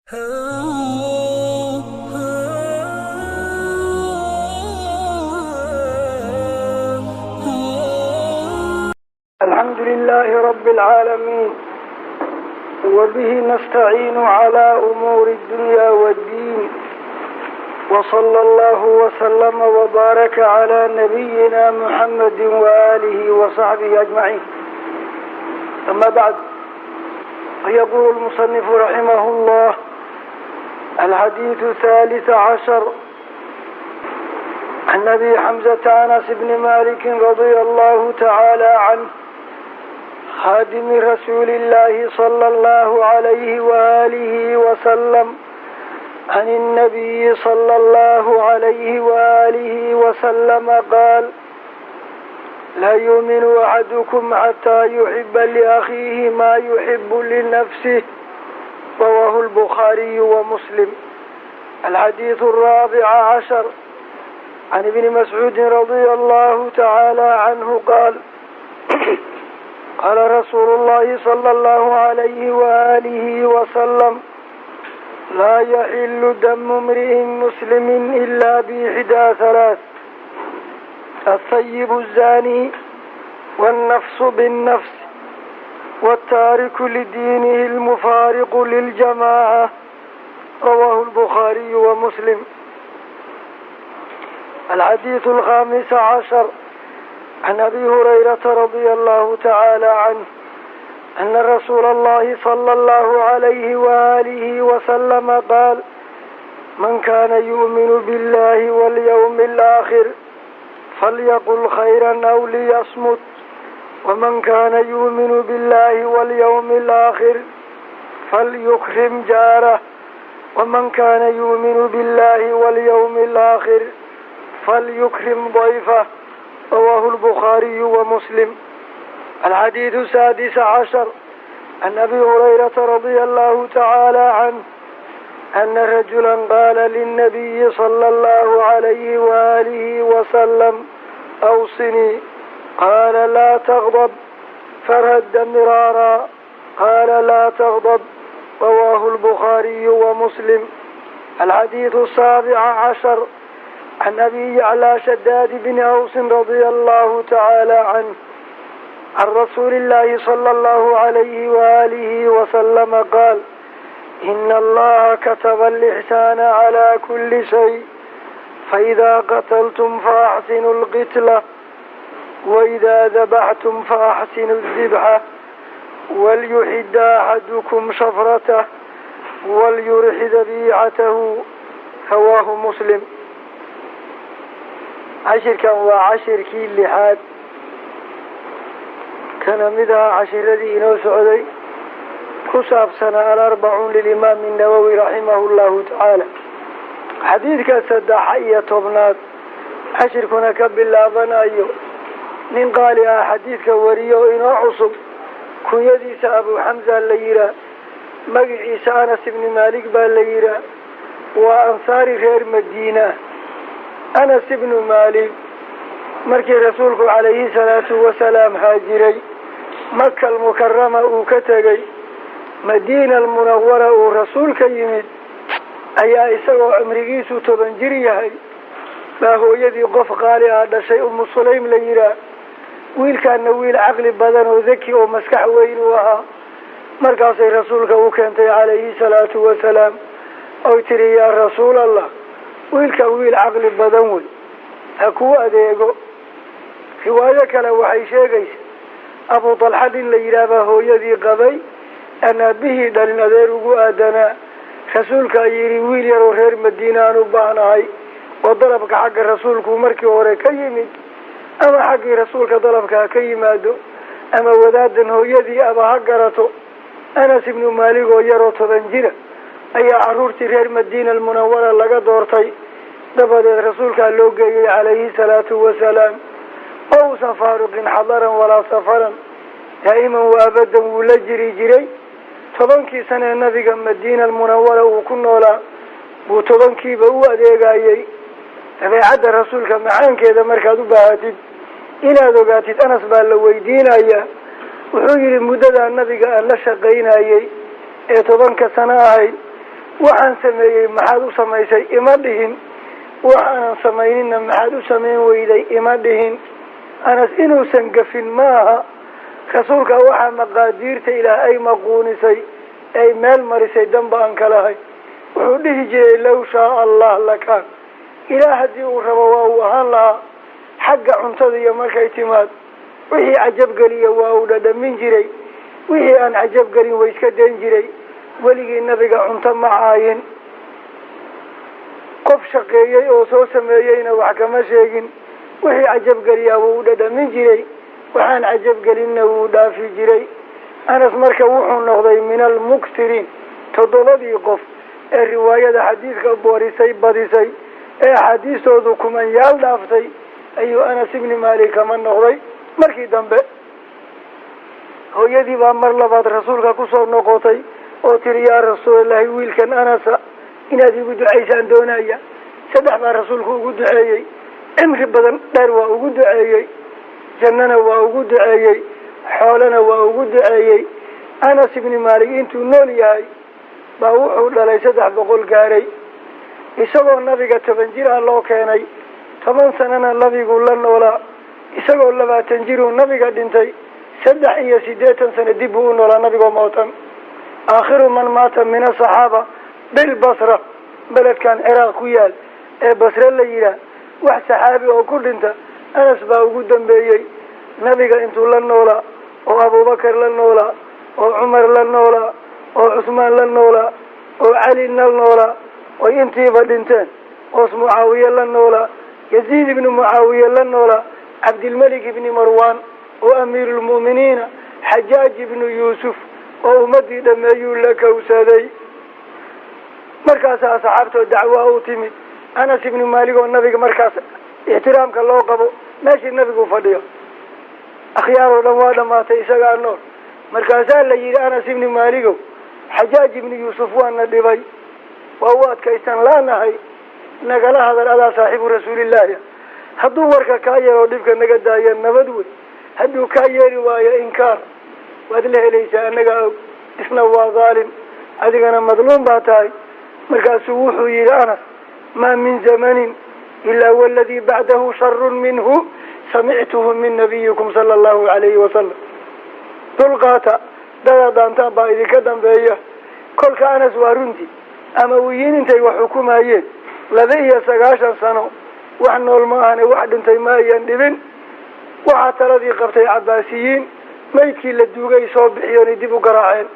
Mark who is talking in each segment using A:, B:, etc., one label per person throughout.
A: الحمد لله رب العالمين وبه نستعين على أمور الدنيا والدين وصلى الله وسلم وبارك على نبينا محمد وآله وصحبه أجمعين. أما بعد، فيقول المصنف رحمه الله: الحديث 13 عن أبي حمزة أنس بن مالك رضي الله تعالى عنه خادم رسول الله صلى الله عليه وآله وسلم عن النبي صلى الله عليه وآله وسلم قال: لا يؤمن أحدكم حتى يحب لأخيه ما يحب لنفسه. رواه البخاري ومسلم. الحديث 14 عن ابن مسعود رضي الله تعالى عنه قال: قال رسول الله صلى الله عليه وآله وسلم: لا يحل دم امرئ مسلم إلا بإحدى ثلاث: الثيب الزاني، والنفس بالنفس، والتارك لدينه المفارق للجماعة. رواه البخاري ومسلم. الحديث 15 عن أبي هريرة رضي الله تعالى عنه أن رسول الله صلى الله عليه وآله وسلم قال: من كان يؤمن بالله واليوم الآخر فليقل خيرا أو ليصمت، ومن كان يؤمن بالله واليوم الآخر فليكرم جاره، ومن كان يؤمن بالله واليوم الآخر فليكرم ضيفه. رواه البخاري ومسلم. الحديث 16 عن أبي هريرة رضي الله تعالى عنه أن رجلا قال للنبي صلى الله عليه وآله وسلم: أوصني. قال: لا تغضب. فرد مرارا. قال: لا تغضب. رواه البخاري ومسلم. الحديث 17 عن أبي يعلى شداد بن أوس رضي الله تعالى عنه عن رسول الله صلى الله عليه وآله وسلم قال: إن الله كتب الإحسان على كل شيء، فإذا قتلتم فأحسنوا القتلة، وإذا ذبحتم فأحسنوا الذبحة، وليحد أحدكم شفرته وليرح ذبيحته. رواه مسلم. cashirkan waa cashirkii 6 kana mid aha cashiradii inoo socday ku saabsanaa al-40 lilimaam an-Nawawi rahimahullahu ta'ala. xadiidka 13 cashirkuna ka bilaabanayo nin qaali ah xadiidka wariyo inoo cusub, kunyadiisa Abu Hamza la yira, magaciisa Anas ibn Malik baa la yira, waa ansaari reer Madiina. أنس بن مالك مركي رسولك عليه الصلاة والسلام هاجري مكة المكرمة وكتغي مدينة المنورة ورسولك يمد أي إساق عمريقيس تبنجريه ما هو يدي قف قالي هذا شيء أم سليم ليرا ويل كان ويل عقل بدن وذكي ومسكح وين وها مركاسي رسولك وكانت عليه الصلاة والسلام أو تري يا رسول الله wiilka wiil caqli badan wey, ha kuu adeego. riwaayo kale waxay sheegaysa Abu Talha in la yiraahdo hooyadii qabay aan aabihii dhalin adeer ugu aadanaa. rasuulka yiri wiil yar oo reer Madiina aan u baahnahay oo dalabka xagga rasuulku markii hore ka yimid, ama xagga rasuulka dalabka ka yimaado, ama wadaadan hooyadii aba ha garato. Anas ibn Malik oo yar oo 10 jira ayaa caruurtii reer Madiina al-Munawwara laga doortay. dabadeed rasuulka loo geeyay calayhi salaatu wasalaam oo safaruqin hadaran wala safaran daa'iman wa abadan wuu la jiri jiray. 10 sano nabiga Madiina al-Munawwara uu ku noolaa buu 10kiiba u adeegayay. dabeecadda rasuulka macaankeeda markaad u baahatid inaad ogaatid Anas baa la weydiinaya. wuxuu yiri muddada nabiga aan la shaqaynayay ee 10 sano ahayd waxaan sameeyey maxaad u samaysay ima dhihin waxaanan samaynina maxaad u samayn weyday ima dhihin anas inuusan gafin maaha rasuulka waxaa maqaadiirta ilaah ay maquunisay ay meel marisay danba aan kalahay wuxuu dhihi jiray low shaa allah lakaan ilaah haddii uu rabo waa uu ahaan lahaa xagga cuntada iyo markay timaad wixii cajabgeliya waa uu dhadhamin jiray wixii aan cajabgelin way iska dayn jiray weligii nabiga cunto ma caayin qof shaqeeyey oo soo sameeyeyna wax kama sheegin wixii cajabgeliyaa wuu dhadhamin jiray waxaan cajabgelinna wuu dhaafi jiray anas marka wuxuu noqday min almuksiriin 7 qof ee riwaayada xadiidka boorisay badisay ee axaadiistoodu kumanyaal dhaaftay ayuu anas ibni maalik kama noqday markii dambe hooyadii baa mar labaad rasuulka kusoo noqotay oo tiri yaa rasuulallaahi wiilkan anasa inaad igu ducaysaan doonaya 3 baa rasuulku ugu duceeyey cimri badan dheer waa ugu duceeyey jannana waa ugu duceeyey xoolana waa ugu duceeyey anas ibni maalik intuu nool yahay baa wuxuu dhalay 300 gaaray isagoo nabiga 10 jir ah loo keenay 10 sanana nabigu la noolaa isagoo 20 jiruu nabiga dhintay 83 sano dib uu noolaa nabigoo mootan aakhiru man maata min asaxaaba bilbasra beledkan ciraaq ku yaal ee basre la yidhaah wax saxaabi oo ku dhinta anas baa ugu dambeeyey nabiga intuu la noolaa oo abubakar la noolaa oo cumar la noolaa oo cusmaan la noolaa oo cali la noolaa oo intiiba dhinteen oo mucaawiye la noolaa yaziid ibnu mucaawiye la noolaa cabdilmalik ibni marwaan oo amiirulmu'miniina xajaaj ibnu yuusuf oo ummadii dhameeyuu la kawsaday markaasaa asxaabtoo dacwaa u timid anas ibni maalik oo nabiga markaas ixtiraamka loo qabo meeshii nabigu fadhiyo akhyaar oo dhan waa dhamaatay isagaa nool markaasaa la yidhi anas ibni maaligow xajaaj ibni yuusuf waana dhibay waa u adkaysan laanahay nagala hadal adaa saaxiibu rasuulillaahi hadduu warka kaa yeeloo dhibka naga daaya nabad wey hadduu kaa yeeli waayo inkaar waad la helaysaa annaga og isna waa dhaalim adigana madluum baa tahay markaasuu wuxuu yidhi anas maa min zamanin ilaa waladii bacdahu sharun minhu samictuhu min nabiyikum sala allahu calayhi wasalam dulqaata dada daantaan baa idinka dambeeya kolka anas waa runtii amawiyiin intay wax xukumayeen 92 sano wax nool ma ahane wax dhintay ma ayan dhibin waxaa taladii qabtay cabaasiyiin maydkii la duugay soo bixiyoonay dib u garaaceen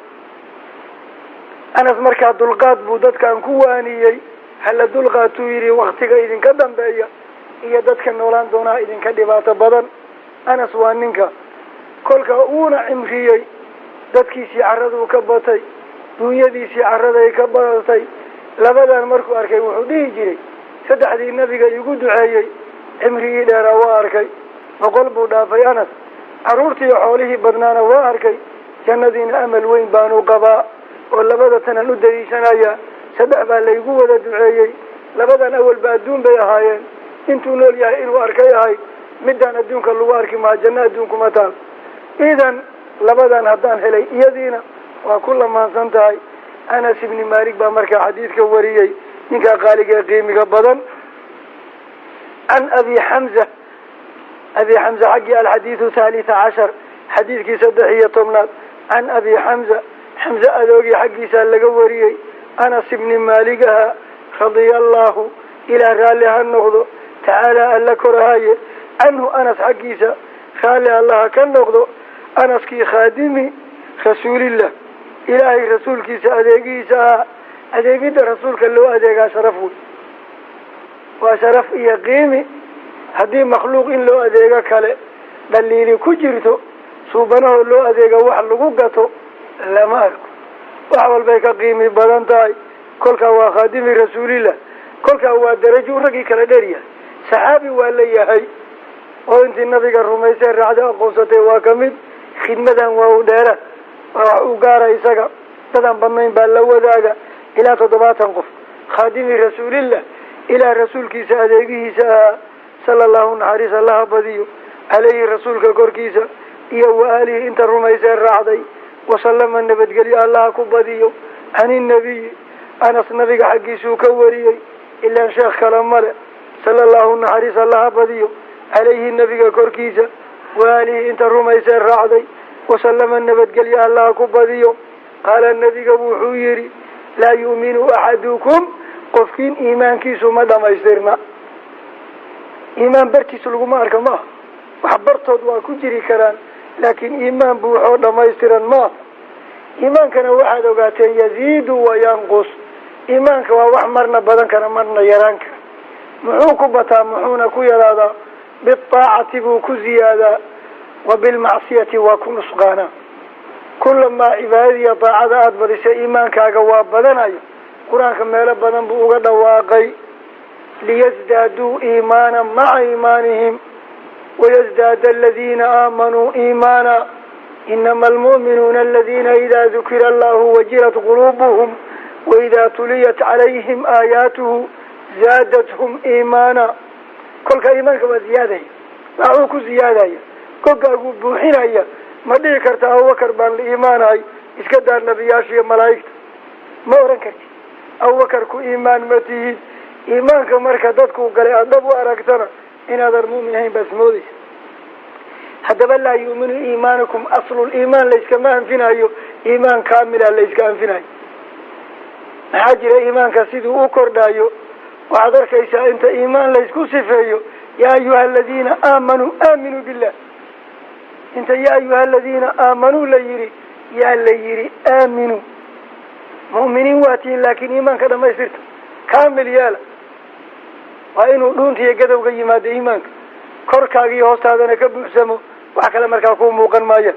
A: anas markaa dulqaad buu dadkan ku waaniyey hala dulqaatuu yidhi waktiga idinka dambeeya iyo dadka noolaan doonaa idinka dhibaato badan anas waa ninka kolka uuna cimriyey dadkiisii carraduu ka batay duunyadiisii carraday ka badatay labadan markuu arkay wuxuu dhihi jiray 3 nabiga igu duceeyey cimrigii dheeraa waa arkay 100 buu dhaafay anas carruurtii xoolihii badnaana waa arkay jannadiina amal weyn baanu qabaa oo labada tanan u daliishanaya 3 baa laygu wada duceeyey labadan awalba adduun bay ahaayeen intuu nool yahay inuu arkay ahay midaan adduunka lagu arki maa janno adduunkuma taal idan labadan haddaan helay iyadiina waa ku lamaansan tahay anas ibni maalik baa markaa xadiidka wariyey ninkaa qaaliga ee qiimiga badan can abi xamza xaggii alxadiidu 13 xadiidkii 13 can abi xamza xamze adoogii xaggiisaa laga wariyey anas ibni maalik ahaa radia allaahu ilaa raalli ha noqdo tacaala alla korahaye canhu anas xaggiisa raalli allaha ka noqdo anaskii khaadimi rasuulillah ilaahay rasuulkiisa adeegihiisa ahaa adeegidda rasuulka loo adeegaa sharaf wey waa sharaf iyo qiimi haddii makhluuq in loo adeego kale dhaliili ku jirto suubanahoo loo adeega wax lagu gato lama arko wax walbay ka qiimi badan tahay kolkaa waa khaadimi rasuulillah kolkaa waa darajo raggii kala dheeryahay saxaabi waa la yahay oo intii nabiga rumaysay raacda aqoonsatay waa ka mid khidmadan waa u dheera waa wax u gaara isaga dadaan badnayn baa la wadaaga ilaa 70 qof khaadimi rasuulillah ilaa rasuulkiisa adeegihiisa ahaa sala allahu naxariis allaha badiyo calayhi rasuulka korkiisa iyo wa aalihi inta rumaysay raacday wasallama nabadgelyo allaha ku badiyo can innabiyi أنس نبي حقيسو كوريي إلا شيخ كلامه صلى الله نحرس الله بديو عليه النبي كوركيسة وآله انت الرميسة الرعدي وسلم النبي قال يا الله كبديو قال النبي أبو حويري لا يؤمن أحدكم قفكين إيمان كيسو مدى ما يصيرنا إيمان بركيسو لغمار كما وحبرته دوا كجري كران لكن إيمان بوحونا ما يصيرن ما إيمان كان واحد وقاتين يزيد وينقص إيمان كان وحمرنا بدن كان مرنا يرانك محوك بتا محونا كيرادا بالطاعة بوك زيادة وبالمعصية وكن صغانا كلما عبادية طاعة أدبرس إيمانك أقواب بدناي قرآن كميلا بدن بوغا واقعي ليزدادوا إيمانا مع إيمانهم ويزداد الذين آمنوا إيمانا إنما المؤمنون الذين إذا ذكر الله وجلت قلوبهم وإذا تليت عليهم آياته زادتهم إيمانا كل إيمانك وزيادة معوك زيادة كل بوحين ما دي كرت أبو بكر بان الإيمان هاي إسكدار النبي عشي ملايكت ما ورنكت أبو بكر كو إيمان متيه إيمانك مركضتك وقال أدب وأركتنا إن هذا المؤمن هين بس موديس حتى بل لا يؤمن إيمانكم أصل الإيمان ليس كما أنفنا إيمان كاملا ليس كأنفنا حاجر إيمانك سيدو أكر دايو وعذرك إيسا أنت إيمان ليس كسفايو يا أيها الذين آمنوا بالله انت يا أيها الذين آمنوا ليري آمنوا مؤمنين واتين لكن إيمان كذا ما يصير كامل يالا وإنه دونتي يقدوا قيمات إيمانك كركاقي هستاذنا كبسمو وحكا مركاكم موقن مايا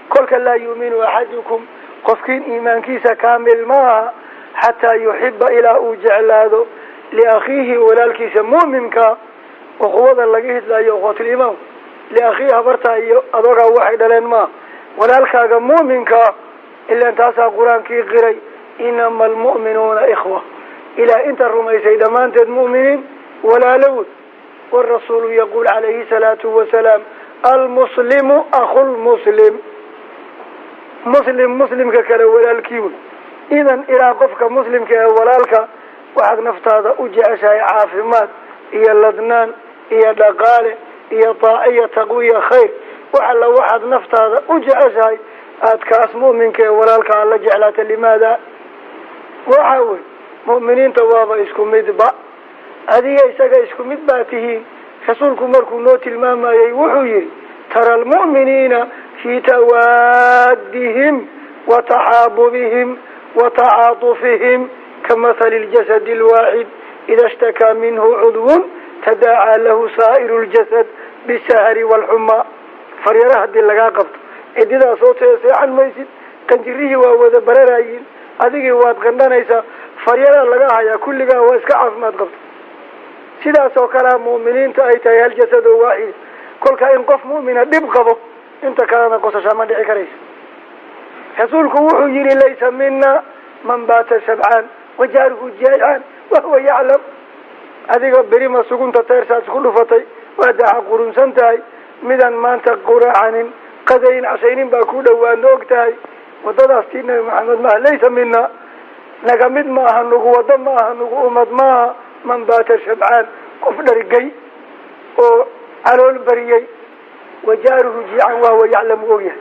A: كلك لا يؤمن أحدكم قفكين إيمان كيسا كامل ما حتى يحب إلى أوجعل هذا لأخيه ولا الكيسا مؤمنك وقوة اللقيه لا يغوط الإمام لأخيه برتا أدوغا واحد لين ما ولا الكاقا مؤمنك إلا أن تاسع قرآن كي غيري إنما المؤمنون إخوة إلى أنت الرميسي دما أنت المؤمنين ولا لود والرسول يقول عليه الصلاة والسلام المسلم أخو المسلم مسلم ككلا ولا الكيون إذن إلى قفك مسلم كولا لك واحد نفتاد أجع شيء عافمات إيا اللدنان إيا دقالة إيا طائية تقوية خير وحلا واحد نفتاد أجع شيء أتكاس مؤمن كولا لك على جعلات لماذا وحاول مؤمنين توابا إسكم مدبا هذه إساقا إسكم مدباتهين رسولكم مركو نوت الماما يوحي ترى المؤمنين في توادهم وتحاببهم وتعاطفهم كمثل الجسد الواحد إذا اشتكى منه عضو تداعى له سائر الجسد بالسهر والحمى فريراه دي لغا قبط إذا صوته سيحن ميسد كنجريه ووذا بررايين هذه واد غندانيسا فريراه لغا هيا كلها واسكا عفمات قبط sidaas oo kala muuminiinta ay tahay hal jasad waahid kolka in qof muumina dib qabo inta kalena qosasha ma dhici karayso rasuulku wuxuu yiri laysa minna man baata sab'an wajaruhu jay'an wa huwa ya'lam adiga berima sugunta teersaas ku dhufatay wada qurunsan tahay midan maanta quraanin qadayn asaynin ba ku dhawaan ogtahay wadadaas tiina maxamed ma laysa minna naga mid ma ahanugu wada ma ahanugu umad ma من بات شبعان قفل رقي وعلول بريي وجاره جيعا وهو يعلم أويه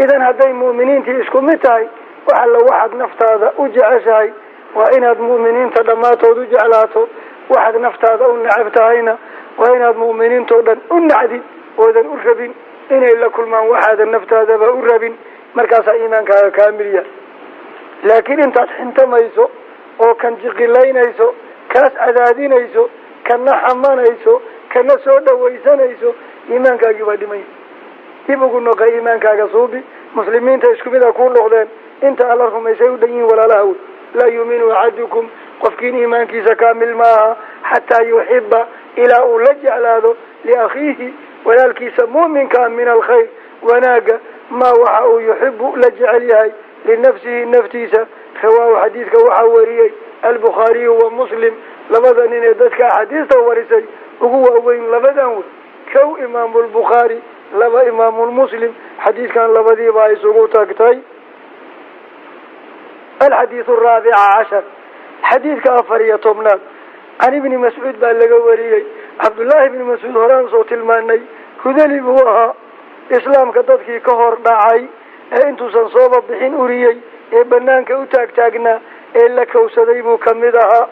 A: إذن هذين مؤمنين تيسكم متاي وحل واحد نفط هذا أجع شاي وإن هذا مؤمنين تدماته ودجعلاته واحد نفط هذا أنعفتهينا وإن هذا مؤمنين تودن أنعدي وذن أرشبين إن إلا كل من واحد النفط هذا بأرشبين مركز إيمانك كاملية لكن انت تحنتميسو وكان جقلينيسو كاس عدادينيسو كنا حمانيسو كنا سودا ويسانيسو إيمانك أجيبادمي يبقوا نقا إيمانك أجصوبي مسلمين تشكمي كل نقدين انت علىهم يسودين ولا له لا يؤمن أحدكم قفكين إيمانك كامل معها حتى يحب إلى أولجع هذا لأخيه ولا الكيس مؤمن كان من الخير وناقة ما وحاو يحب لجعليه لنفسه نفتيسة خواه حديثك وحاوريه البخاري ومسلم لبدن ندتك حديثه ورثي وهو وين لبدن كو إمام البخاري لبا إمام المسلم حديث كان لبدي باي سقوطك تاي الحديث الرابع عشر حديث كافر طبنات عن ابن مسعود باللغوري عبد الله بن مسعود هران صوت الماني كذلك هو إسلام كددكي كهر داعي انتو سنصوب بحين أوريي بنانك أتاقنا إلا كوسديبو كمدها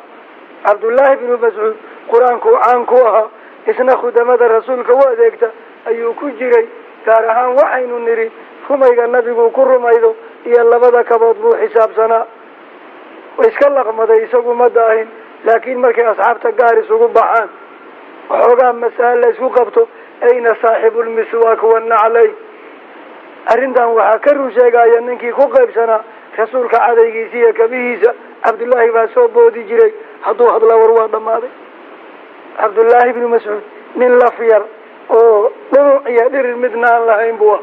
A: عبد الله بن مسعود قرآنكو عنكوها إسنا خدمة رسولك واديكتا أيو كجري كارهان وحين نري كما النبي كرم أيضو إيا بدا كبضبو حساب سنة وإسكالله مدى يسوقوا مداهن لكن مركي أصحاب تقاري سوقوا بحان وحوقان مسألة سوقبتو أين صاحب المسواك والنعلي أرندان وحاكروا شيئا ينكي كوكب سنة رسولك عديكي سيك بيهيسا عبد الله باسو بودي جري حضو حضو الله وروا دماغي عبد الله بن مسعود من لفير oo dhinaciya dhir midna aan lahayn buu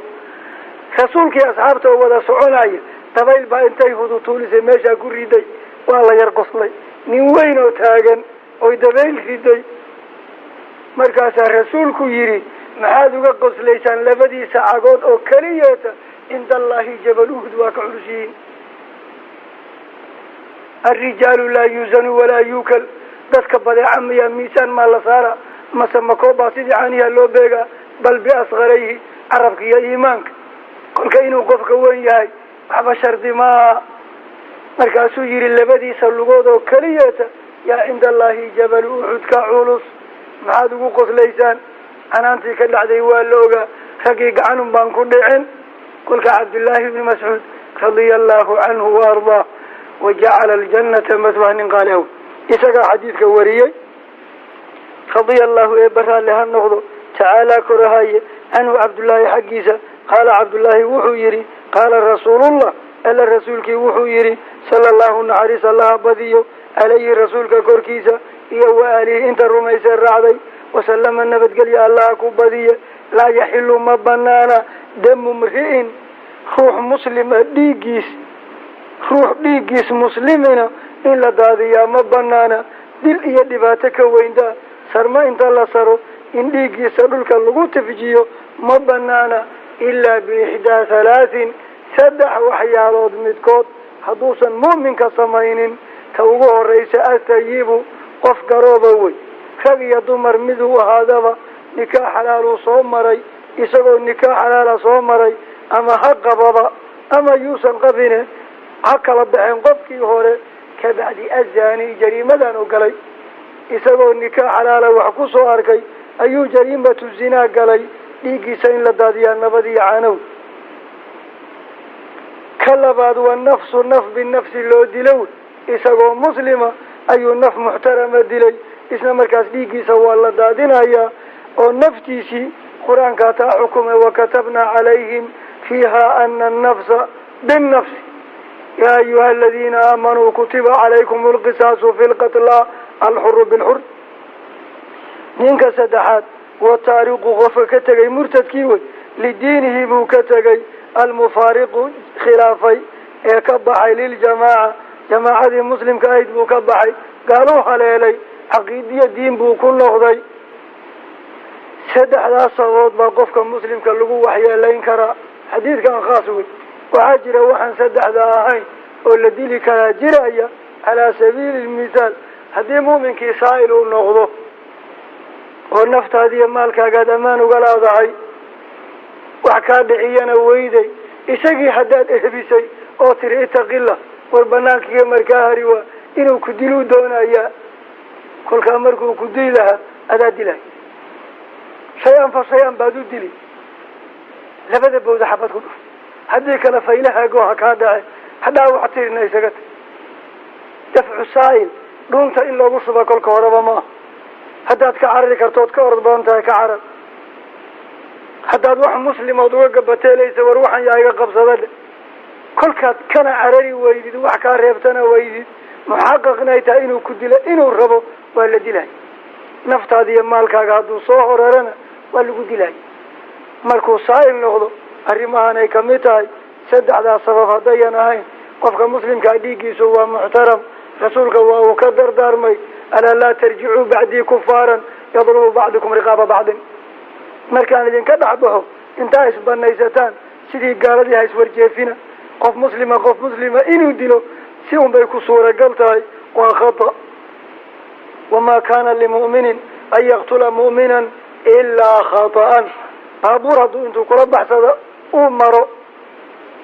A: rasuulkii asxaabta wada soconaya dabayl baa intay hudutuulisay meesha ku riday waa la yar qoslay nin weyn oo taagan oo dabayl riday markaas rasuulku yiri maxaad uga qoslaysaan labadiisa cagood oo kaliyeeta inda Allahi jabal uhud waa ka culsiin الرجال لا يوزن ولا يوكل dadka badeeca ya miisaan ma la saara ما كوبا سيدي عنيها اللو بيغا بل بأصغريه عربك يا إيمانك قل كأنه قفك وين ياي وحبا شرطي ما مركاسو يري اللبدي سلقوضو كلياتا يا عند الله جبل أحد كعولوس محادو قص ليسان أنا أنتي كالعدي واللوغا حقيق عنهم بانكو دعين قل كعبد الله بن مسعود رضي الله عنه وأرضاه وجعل الجنة مثواه قاله إساق حديثك وريي رضي الله إبرا لها النغض تعالى كرهاي أنه عبد الله حقيسة قال عبد الله وحيري قال رسول الله ألا رسولك وحيري صلى الله عليه الله بذيو عليه رسولك كوركيسة إيو آله انت الرميس الرعدي وسلم النبت قال يا الله كبذية لا يحل مبنانا دم مرئين روح مسلم ديقيس مسلمنا إلا داديا مبنانا دل إيا دباتك ويندا سرما انت الله سرو إن ديقيس دلك اللغو تفجيو مبنانا إلا بإحدى ثلاث سدح وحيالود مدكود حدوثا مؤمن كسمين توقوه الرئيس أستيبو قف قروبوي خبي دمر مدو هذا نكاح حلال صومري إسقو نكاح حلال صومري أما حق بابا أما يوسن قفنه حق لبحين قفكي هوري كبعد الزاني جريمة نقلي إسقو نكاح حلال وحكوسو أركي أيو جريمة الزنا قلي ليقي سين لداديان نبدي عانو كلباد والنفس النف بالنفس اللو دلو إسقو مسلمة أيو النف محترمة دلي إسنا مركز ليقي سوى لدادين أيا ونفتيسي قرآن كاتا حكم وكتبنا عليهم فيها أن النفس بالنفس يا أيها الذين آمنوا كتب عليكم القصاص في القتلى الحر بالحر نينك سدحات والتاريخ غفكتغي مرتدكيوي لدينه بوكتغي المفارق خلافي يكبحي للجماعة جماعة المسلم كايد بوكبحي قالوا حليلي عقيدية دين بوكل نغضي سدح ذا صوت باقفك مسلم كاللقو وحيا لين كرا حديث كان خاصوي وعاجر وحن سدح ذا هين والذي لك جرأي على سبيل المثال هذه مؤمن كي سائل النغضه والنفط هذه مالك قد أمان وقال أضعي وحكاد عيانا ويدي إساقي حداد إحبسي أوتر إتقله والبنانك يمركاها روا إنو كدلو دون أيا كل كامركو كدي لها أداد لها شيئا فشيئا بادو دلي لبدا بوزا حبات كدو حديك لفايلها قوها كادعي حدا وحتيرنا إساقت دفع السائل دونت إلا وصبا كل كهربا ما حداد كعرر كرتوت كورد بانتها كعرر حداد واحد مسلم ودوق قبتي ليس وروحا يايقا قبصة كل كان عرري ويدي وحكا ريبتنا ويدي محققنا يتا إنو كدلا إنو الربو ولا دلاي نفط هذه مالكا قادو صوحر رنا ولا دلاي مالكو صائم نغضو الرماهاني كميتاي سد على صفف هدينا هاي قفك مسلم كاديكي سوا محترم رسولك وكدر دارمي ألا لا ترجعوا بعدي كفارا يضرب بعضكم رقاب بعض مركان لدين كدعبه انتهيس بنيستان سيدي قال لي هايس ورجيفنا قف مسلمة إنو دلو سيهم بيكو صورة قلتاي وخطأ وما كان لمؤمن أن يقتل مؤمنا إلا خطأ أبورد انتو كرب حسد أمرو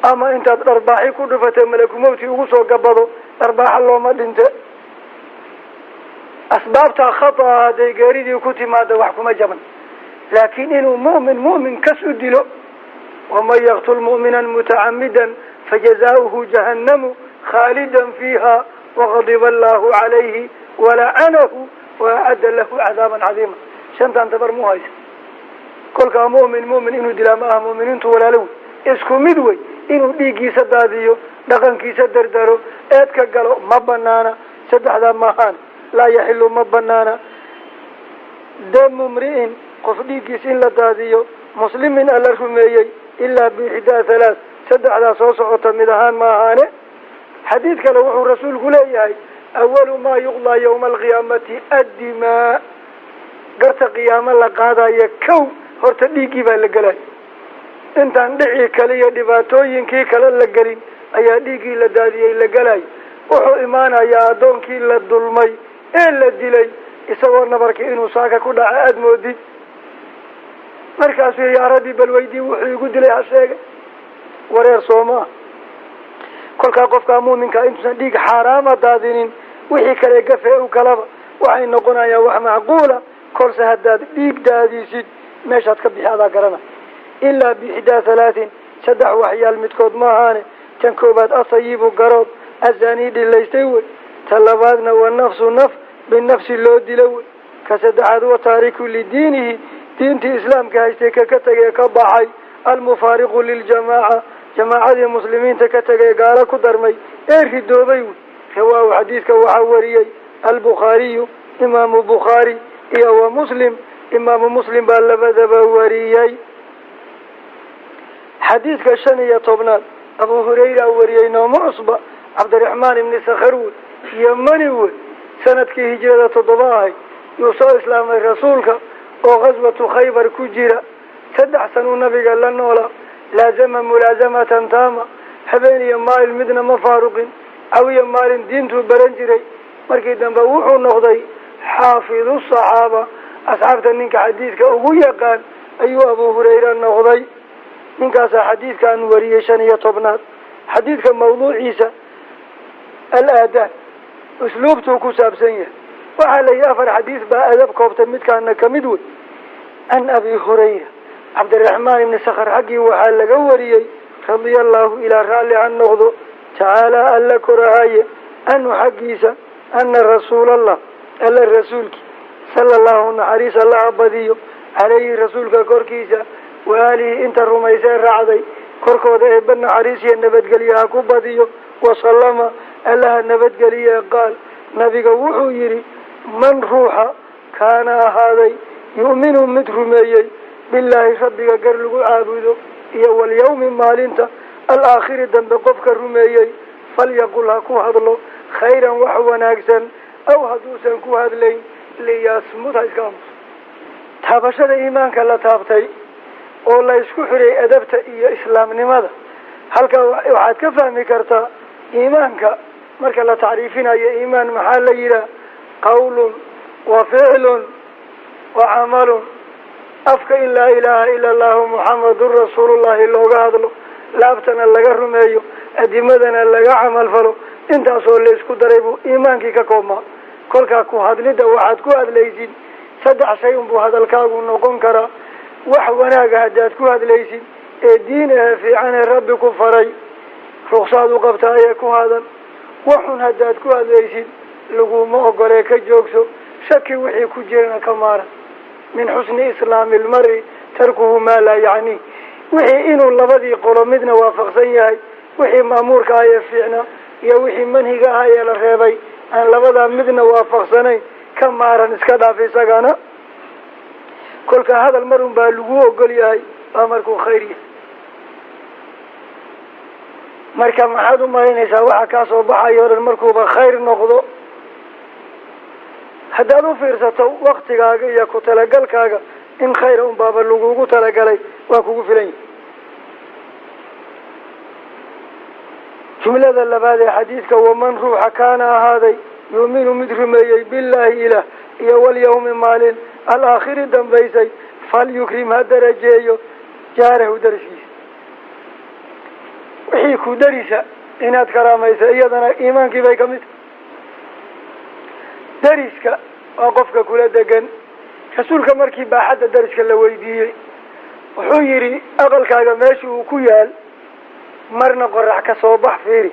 A: أما انت أرباحي كل فتملك موتي وغسو قبضو أرباح الله ما انت أسبابتها خطأ هذا قريدي وكتي ماذا وحكم جبن لكن إنه مؤمن كسد له ومن يقتل مؤمنا متعمدا فجزاؤه جهنم خالدا فيها وغضب الله عليه ولعنه وأعد له عذابا عظيما شنت أنت برموها كل مؤمن إنه دلامها مؤمنين ولا لو اسكو مدوي إنه ديكي سداديو دقنكي سدردارو ايدك قالوا مبنانا سدح ذا مهان لا يحل مبنانا دم امرئ قصديكي سين لداديو مسلم ألا رميي إلا بإحدى ثلاث سدح ذا صوصعة مدهان مهانه حديث كان وحو الرسول قليهي أول ما يغلى يوم القيامة الدماء قرت قياما لقادا يكو هرت ديكي بالقلاي انت عندعي كليا دباتوين كي كلا لقلين ايا ديكي لدادي لقلاي وحو إيمانا يا دونكي للظلمي إلا الدلي إسوار نبرك إنو ساكا كنا أدمودي مركاسو يا ردي بالويدي وحو يقول لي عشاق ورير صوما كل قفك مؤمنك انتو سنديك حرامة دادين وحي كلي قفه وكلابا وحي نقنا يا وح معقولة كل سهداد ديك داديسيد ماشاد كبحي هذا قرنا إلا بإحدى ثلاث سدح وحيال متكود ماهاني تنكوبات أصيب وقرود الزانيد اللي يستوي تلبادنا والنفس نف بالنفس اللود لوي كسدحاد وتاريك لدينه دينتي إسلام كهيستيك كتغي كبحي المفارق للجماعة جماعة المسلمين تكتغي قال كدرمي إيرهي الدوبيوي رواه حديثك وحوريي البخاري إمام البخاري إيه ومسلم إمام مسلم باللبذب وريي حديثك الشنية طبنان أبو هريرة وريي نوم عصبة عبد الرحمن بن سخرود يمني سنة هجرة تضباهي يوصل إسلام رسولك وغزوة خيبر كجيرة سدح سنو النبي قال لنا لازم ملازمة تامة حبيني يمال المدنة مفارق أو يمال دينته برنجري مركيدا بوحو النقضي حافظ الصحابة أصحابت منك حديثك أبويا قال أيها أبو هريرة النقضي منك حديث كان وريشان يطبنات حديث كان موضوع عيسى الآداء أسلوبته كساب سنية وعلى يافر حديث بأدب كوبتا متكان كمدود عن أبي هريرة عبد الرحمن بن سخر حقي وحال وريي رضي الله إلى رالي عن نغضو تعالى ألا كرهاية أنه حقيسة أن رسول الله ألا الرسولك صلى الله عليه الله عبديه عليه رسولك كوركيسة وآله انت الرميسان رعضي كوركو ذا ابن حريسي النبت قليها كبديه وسلم ألا النبت قليها قال نبي وحو يري من روح كان هذا يؤمن مدرمي بالله ربك قرلق عابده واليوم مالنت الآخر دنب قفك الرمي فليقل كو هذلو خيرا وحوا ناكسا أو هدوسا كو هذلين لياسمت إسكامس تابشد إيمانك لا تابتي oo la isku xiray adabta iyo islaamnimada halka waxaad ka fahmi kartaa iimaanka marka la taariifinayo iimaan maxaa la yiraahdaa qawlun wa fi'lun wa amalun afka in la ilaha illa allah muhammadur rasulullah looga hadlo laabtana laga rumeeyo adimadana laga amal falo intaas oo la isku daray buu iimaankii ka koobmaa kolka ku hadlida waxaad ku hadlaysid saddex shay buu hadalkaagu noqon karaa وحوناك هداد كو هدليسين دينها في عن ربي كفري رخصاد وقبتها كو هذا وحن هداد كو هدليسين لقو مؤقليك جوكسو شكي وحي كجيرنا كمارا من حسن إسلام المرء تركه ما لا يعني وحي إنو اللبذي قرمدنا وافق سيهاي وحي مامورك هاي فيعنا يا وحي منهيك هاي لغيبي أن لبذا مدنا وافق سنين كمارا نسكدا في ساقانا كل هذا المرء بالجوع قال ياي أمركم خيرية مركب محد ما ينسوا كاس وبحا يور المركوب خير نقضه هذا فرصة وقت كاجا يكتل قال كاجا إن خير باب اللجوء كتل قالي وكوك فلين جملة اللي بعد حديثك ومن روح كان هذا yuuminu mid rumeeyey billaahi ilaah iyo walyawmi maalin alaakhiri dambaysay falyukrim ha darajeeyo jaarahu dariskiisa. wixii ku darisa inaad karaamaysa iyadana iimaankii bay ka mid tahay. dariska waa qofka kula degan. rasuulka markii baaxadda dariska la weydiiyey wuxuu yidhi aqalkaaga meesha uu ku yaal marna qorax ka soo bax fiiri,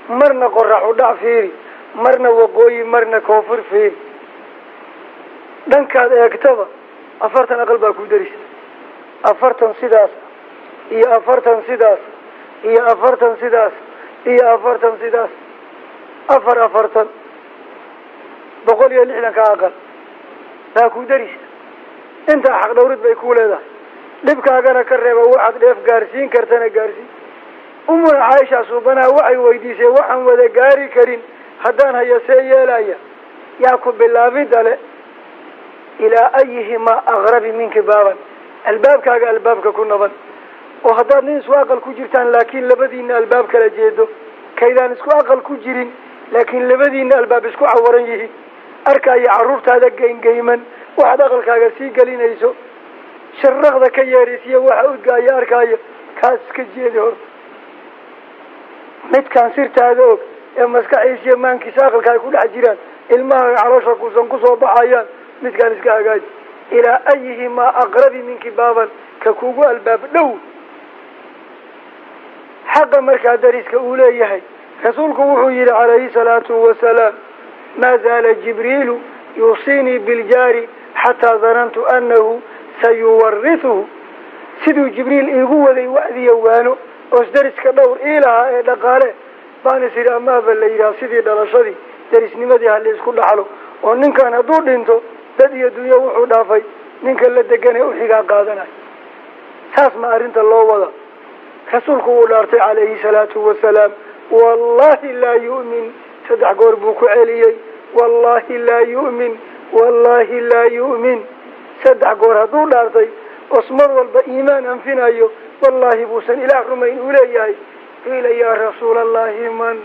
A: marna qorax u dhac fiiri, marna waqooyi marna koonfur fiiri. dhankaad eegtaba 40 aqal baa ku darisa. 40 sidaas iyo 40 sidaas iyo 40 sidaas iyo 40 sidaas 40 160 ka aqal baa ku darisa. intaa xaq dhowrid bay ku leedahay. dhibkaagana ka reeba waxaad dheef gaarsiin kartana gaarsiin. umuna Caaisha suubana waxay weydiisay waxaan wada gaari karin haddaan hayo see yeelaya. yaa ku bilaabida le ilaa ayihima aqrabi minki baaban, albaabkaaga albaabka ku naban. oo haddaad nin isku aqal ku jirtaan laakiin labadiina albaab kala jeedo, kaydaan isku aqal ku jirin laakiin labadiina albaab isku cawaran yihiin, arkaya carruurtaada geengeyman waxaad aqalkaaga sii gelinayso, sharaqda ka yeerisiya waxa udgaaya arkaayo, kaas iska jeedi hor. midkaan sirtaada og ee maskaxiisiyo maankiisa aqalka ay ku dhex jiraan, ilmaha caloosha kuusan kusoo baxayaan, midkaan iska hagaaji. ilaa ayihimaa aqrabi minki baaban, ka kugu albaab dhow. xaqa markaa dariska uu leeyahay rasuulku wuxuu yidhi calayhi salaatu wasalaam maa zaala jibriilu yuusiinii biljaari xataa danantu annahu sayuwarithuhu. siduu jibriil iigu waday wacdiya waano oos dariska dhowr iilahaa ee dhaqaale baan is idhi amaaba la yidhaha sidii dhalashadii darisnimadii ha la isku dhaxlo oo ninkan hadduu dhinto dad iyo dunyo wuxuu dhaafay ninka la degan ee uxigaa qaadanayo. saas ma arrinta loo wada. rasuulku wuu dhaartay calayhi salaatu wasalaam wallahi laa yu'min 3 goor buu ku celiyey. wallahi laa yu'min, wallahi laa yu'min 3 goor hadduu dhaartay os mar walba iimaan anfinayo wallahi buusan ilaah rumayn uu leeyahay. qiila yaa rasuulallahi man,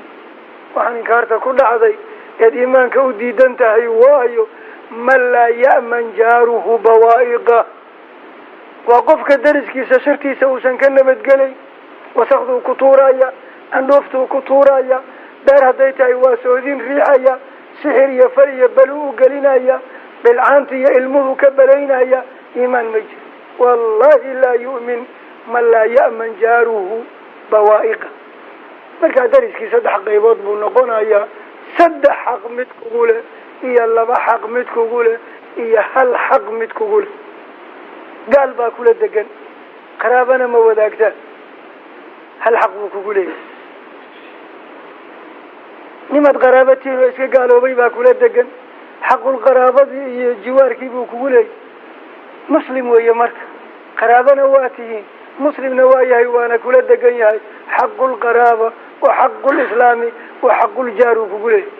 A: waxaan inkaarta ku dhacday eed iimaanka u diidan tahay waayo. man laa ya'man jaaruhu bawaa'iqa, waa qofka dariskiisa shartiisa uusan ka nabadgelay. wasakhduu ku tuuraya, andhooftuu ku tuuraya, beer hadday tahay waa soodin riixaya, sixir iyo fal iyo baluu u gelinaya, bilcaanta iyo ilmuhu ka balaynaya. iimaan ma jiro. wallahi laa yu'min man laa ya'man jaaruhu bawaa'iqa. markaa dariskii 3 qaybood buu noqonayaa. 3 xaq mid kugu leh iyo 2 xaq mid kugu leh iyo 1 xaq mid kugu leh. gaal baa kula degan, qaraabana ma wadaagtaan, 1 xaq buu kugu leeyahay. nimaad qaraabatiin oo iska gaaloobay baa kula degan, xaqul qaraabadii iyo jiwaarkii buu kugu leeyahay. muslim weeye marka, qaraabana waa tihiin, muslimna waa yahay waana kula degan yahay. xaqul qaraaba wa xaqul islaami wa xaqul jaaru kugu leeyahay.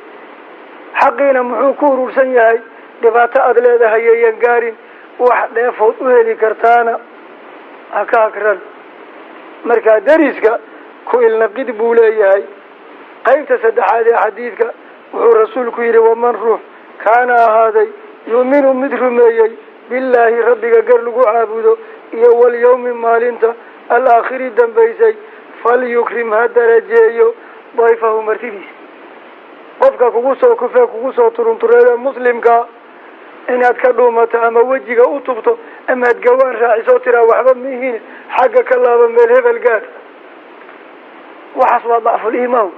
A: xaqiina muxuu ku urursan yahay dhibaato aad leedahay ayan gaarin, wax dheefood u heli kartaana ha ka akran. markaa dariska ku ilnaqid buu leeyahay. qaybta 3aad ee xadiidka wuxuu rasuulku yidhi waman ruux kaana ahaaday yuuminu mid rumeeyey billaahi rabbiga gar lagu caabudo iyo walyawmi maalinta alaakhiri dambaysay falyukrim ha darajeeyo dayfahu martidiisa. qofka kugu soo kufee kugu soo turuntureeda muslimka inaad ka dhuumato ama wejiga u tubto amaad gawaan raacisoo tiraa waxba mihiin xagga ka laaba meel hebel gaad. waxaas waa dacful iimaan,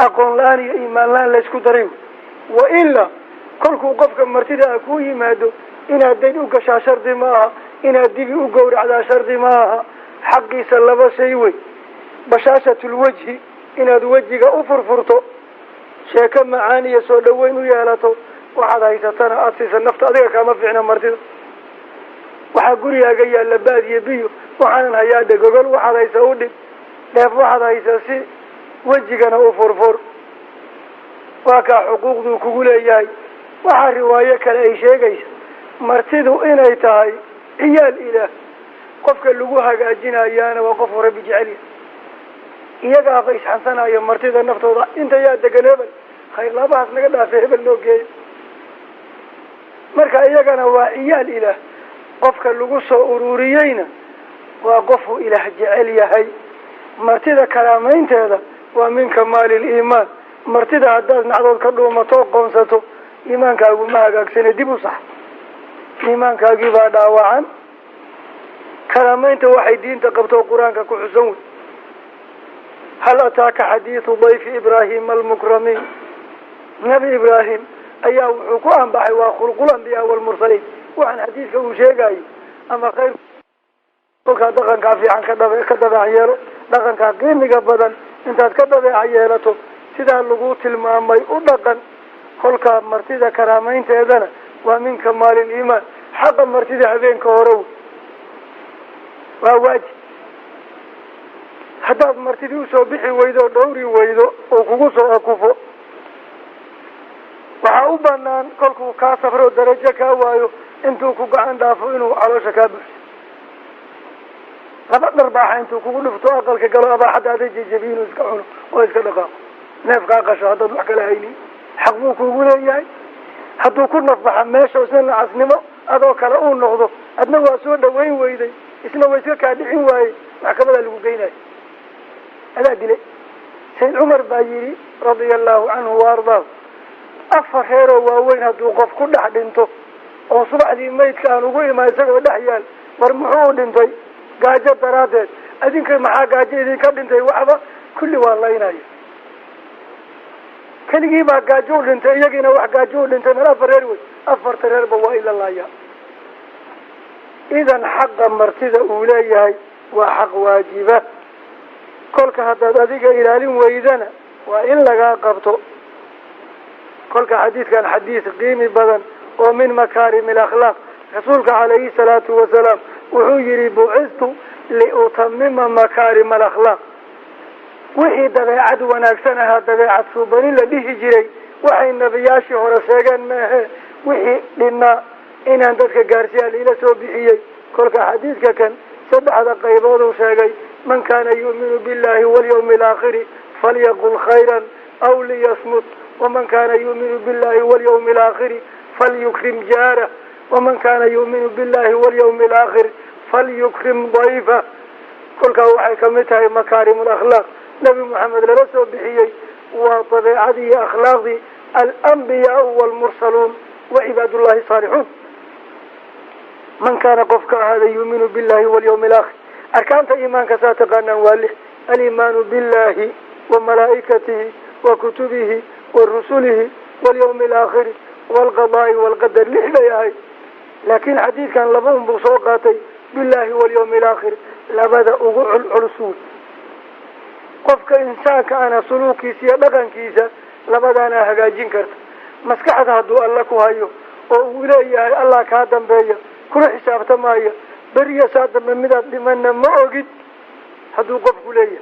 A: aqoon la-aan iyo iimaan la-aan laysku daray. wa ilaa kolkuu qofka martida a ku yimaado inaad dayn u gashaa shardi ma aha, inaad dibi u gowracdaa shardi ma aha. xaqiisa 2 shay wey. bashaashatul wajhi, inaad wejiga u furfurto, sheeko macaan iyo soo dhaweyn u yeelato, waxaad haysatana aada siisa. nafta adiga kaama fiicna martida. waxaa gurigaaga yaalla baad iyo biyo, waxaanan hayaa dhegogol, waxaad haysa u dhib, dheef waxaad haysa si, wejigana u furfur. waa kaa xuquuqduu kugu leeyahay. waxaa riwaayo kale ay sheegaysa martidu inay tahay ciyaal ilaah. qofka lagu hagaajinayaana waa qof rabbi jecel yahay. iyagaa isxansanayo martida naftooda. inta yaa degan hebel khayr laabahaas naga dhaafay hebel noo geeyo marka iyagana waa ciyaal ilaah qofka lagu soo ururiyeyna waa qofuu ilaah jecel yahay martida karaamaynteeda waa min kamaali liimaan martida haddaad nacdood ka dhuumato qoonsato iimaankaagu ma hagaagsane dib u sax iimaankaagii baa dhaawacan karaamaynta waxay diinta qabto qur-aanka ku xusan wey hal ataaka xadiidu dayfi ibraahima almukramiin nabi ibraahim ayaa wuxuu ku anbaxay waa khulqul anbiyaa walmursaliin waxaan xadiidka uu sheegayo ama khayr kolkaa dhaqankaa fiican ka dabeec yeelo dhaqankaa qiimiga badan intaad ka dabeeca yeelato sidaa lagu tilmaamay u dhaqan kolkaa martida karaamaynteedana waa min kamaali liimaan xaqa martida habeenka hore wey waa waajib haddaad martidii usoo bixi weydo o dhowri weydo oo kugu soo akufo waxaa u banaan kolkuu kaa safro darajo kaa waayo intuu ku gacan dhaafo inuu caloosha kaa buxso laba dharbaaxa intuu kugu dhufto aqalka galo abaaxadda aday jejebiy inuu iska cuno oo iska dhaqaaqo neefkaa qasho haddaad wax kala haynin xaq buu kuugu leeyahay hadduu ku nafbaxa meesha isna nacasnimo adoo kale uu noqdo adna waa soo dhaweyn weyday isna waa iska kaa dhicin waaye maxkamadaa lagu geynayo adaa dilay sayd cumar baa yidhi radia allahu canhu wa ardaahu afar reeroo waaweyn hadduu qof ku dhex dhinto oo subaxdii maydka aan ugu imaan isagoo dhex yaal war muxuu u dhintay gaajo daraaddeed adinka maxaa gaajo idinka dhintay waxba kulli waa laynaya keligii baa gaajo u dhintay iyagiina wax gaajo u dhintay meel afar reer wey afarta reerba waa ila laaya idan xaqa martida uu leeyahay waa xaq waajiba kolka haddaad adiga ilaalin weydana waa in lagaa qabto kolka xadiidkan xadiis qiimi badan oo min makaarimi alakhlaaq rasuulka calayhi salaatu wasalaam wuxuu yihi bucistu liutamima makaarima alakhlaaq wixii dabeecad wanaagsan ahaa dabeecad suubani la dhihi jiray waxay nebiyaashii hore sheegeen maahe wixii dhinaa inaan dadka gaarsiiya liila soo bixiyey kolka xadiidka kan saddexda qaybood uu sheegay man kaana yu'minu billahi walyawmi alaakhiri falyaqul khayran aw liyasmut waman kaana yu'minu billahi walyawmi alaakhiri falyukrim jaarah waman kaana yu'minu billahi walyawmi alaakhir falyukrim dayfa kolkaa waxay kamid tahay makaarim alakhlaaq nabi maxamed lala soo bixiyey waa dabeecadii iyo akhlaaqdii alambiyaau walmursaluun وعباد الله الصالحون من كان قفك هذا يؤمن بالله واليوم الآخر أركانت إيمانك ساتقانا والح الإيمان بالله وملائكته وكتبه ورسله واليوم الآخر والقضاء والقدر لحبيهاي لكن حديث كان لبهم بصوقاتي بالله واليوم الآخر لبدأ أقع العرسول قفك إنسان كان سلوكي سيادقا كيسا لبدأ أنا هقاجين كرت مسكحة هدو الله كهيو وإليه الله كادم بيا كل حسابته مايا بريا سادة من مدد لمن ما أجد هدو قفك ليه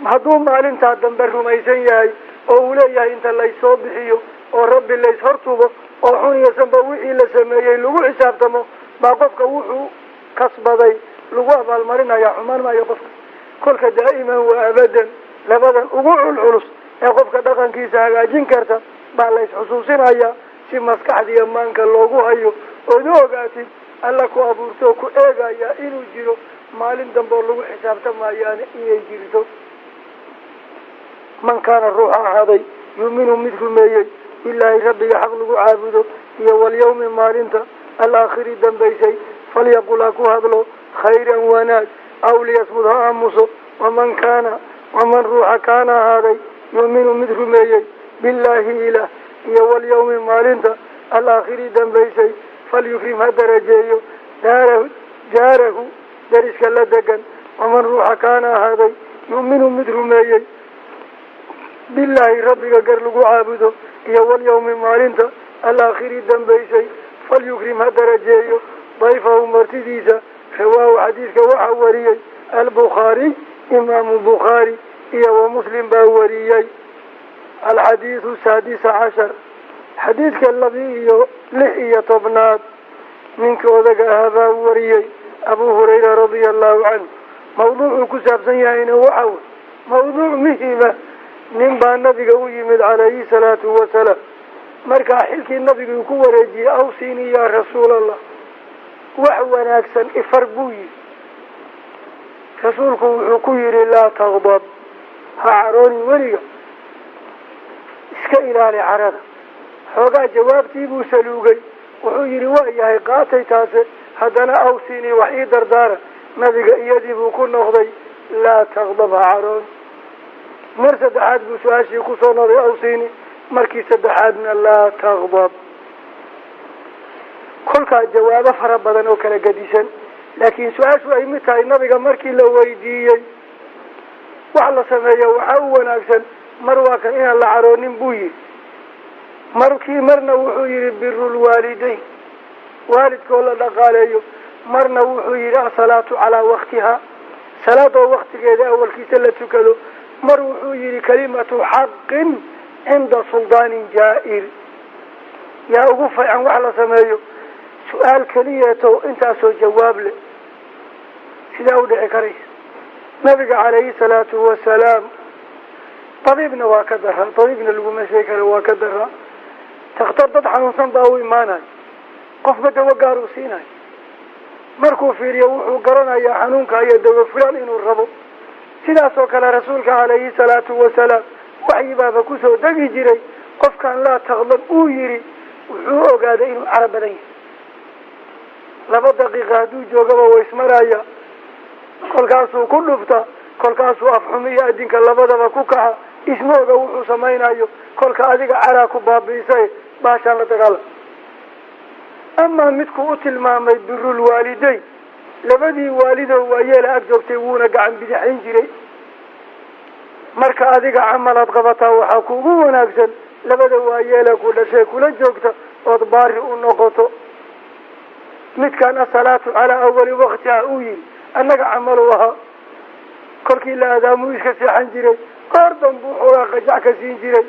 A: هدو مالين تادم برهم أيسان ياي أوليه إنت الله يصوب بحيو ورب الله يسهرطوبه وحوني يسنبوحي لسمايا لغو حسابته ما قفك وحو كسبضي لغو أبال مرنا يا حمان ما يقفك كلك دائما وأبدا لبدا أقوع العرس يقفك دقن كيسا هاجين كرتا بالله حسوسين هيا si maskaxdii amaanka loogu hayo oo ogaatid alla ku abuurto ku eegaya inuu jiro maalin dambe lagu xisaabtamayaan inay jirto man kana ruuxa ahaday yuuminu mid rumeeyay billahi rabbiga xaq lagu caabudo iyo wal yawmi maalinta al-aakhiri dambaysay falyaqul ku hadlo khayran wanaag aw liyasmudha amuso waman ruuxa kana ahaday yuuminu mid rumeeyay billahi ilah iyo wal yawmi maalinta al-aakhiri dambaysay falyukrim hadarajeeyo jaarahu dariska la degan waman ruuxa kaana ahaaday yu'minu mid rumeeyey billahi rabbiga gar lagu caabudo iyo wal yawmi maalinta al-aakhiri dambaysay falyukrim hadarajeeyo dayfahu martidiisa rawaahu xadiidka waxaa wariyey albukhaariy imaamu bukhaari iyo wa muslim baa wariyey الحديث السادس عشر حديث الذي لحية طبنات منك وذك هذا وريي أبو هريرة رضي الله عنه موضوع كساب سيئين وحول موضوع مهمة nin baa nabiga u yimid calayhi salaatu wasalaam markaa xilkii nabigii ku wareejiyey awsiini yaa rasuulallah wax wanaagsan ifar buu yidhi rasuulku wuxuu ku yidhi laa taqdab ha caroonin weliga iska ilaali carada xoogaa jawaabtii buu saluugay wuxuu yidhi waa yahay qaatay taase haddana awsiini wax ii dardaara nabiga iyadii buu ku noqday laa taqdab ha caroon mar saddexaad buu su-aashii kusoo noqday awsiini markii saddexaadna laa taqdab kolkaa jawaabo fara badan oo kala gedisan laakiin su-aashu ay mid tahay nabiga markii la weydiiyey wax la sameeya waxaa u wanaagsan mar waa kan inaan la caroonin buu yihi marna wuxuu yihi birulwaalidayn waalidkoo la dhaqaaleeyo marna wuxuu yihi asalaatu calaa waktiha salaadoo waktigeeda awalkiisa la tukado mar wuxuu yihi kalimatu xaqin cinda suldaanin jaa-ir yaa ugu fiican wax la sameeyo su-aal keliyeeto intaasoo jawaab leh sidaa u dhici karaysa nabiga calayhi salaatu wasalaam tabiibna waa ka daraa tabiibna laguma sheegi karo waa ka daraa takhtar dad xanuunsan baa u imaanayo qofba dawo gaar uu siinayo markuu fiiriyo wuxuu garanayaa xanuunka iyo dawo fulaan inuu rabo sidaasoo kale rasuulka calayhi salaatu wasalaam waxyi baaba kusoo degi jiray qofkan laa taqdab uu yidhi wuxuu ogaaday inuu cara badan yahay 2 daqiiqa hadduu joogaba way ismaraya kolkaasuu ku dhufta kolkaasuu afxumiyo adinka labadaba ku kaxa isma oga wuxuu samaynayo kolka adiga caraa ku baabiisay baashaan la dagaalam amaa midku u tilmaamay birul waalidayn labadii waalidoo waayeela ag joogtay wuuna gacan bidixayn jiray marka adiga camalaad qabataa waxaa kuugu wanaagsan labada waayeela ku dhashay kula joogta ood baari u noqoto midkaan asalaatu calaa awali waktiha uu yihi annaga camalu ahaa kolkii la aadaamuu iska seexan jiray goor danbuu xoogaa qajac ka siin jiray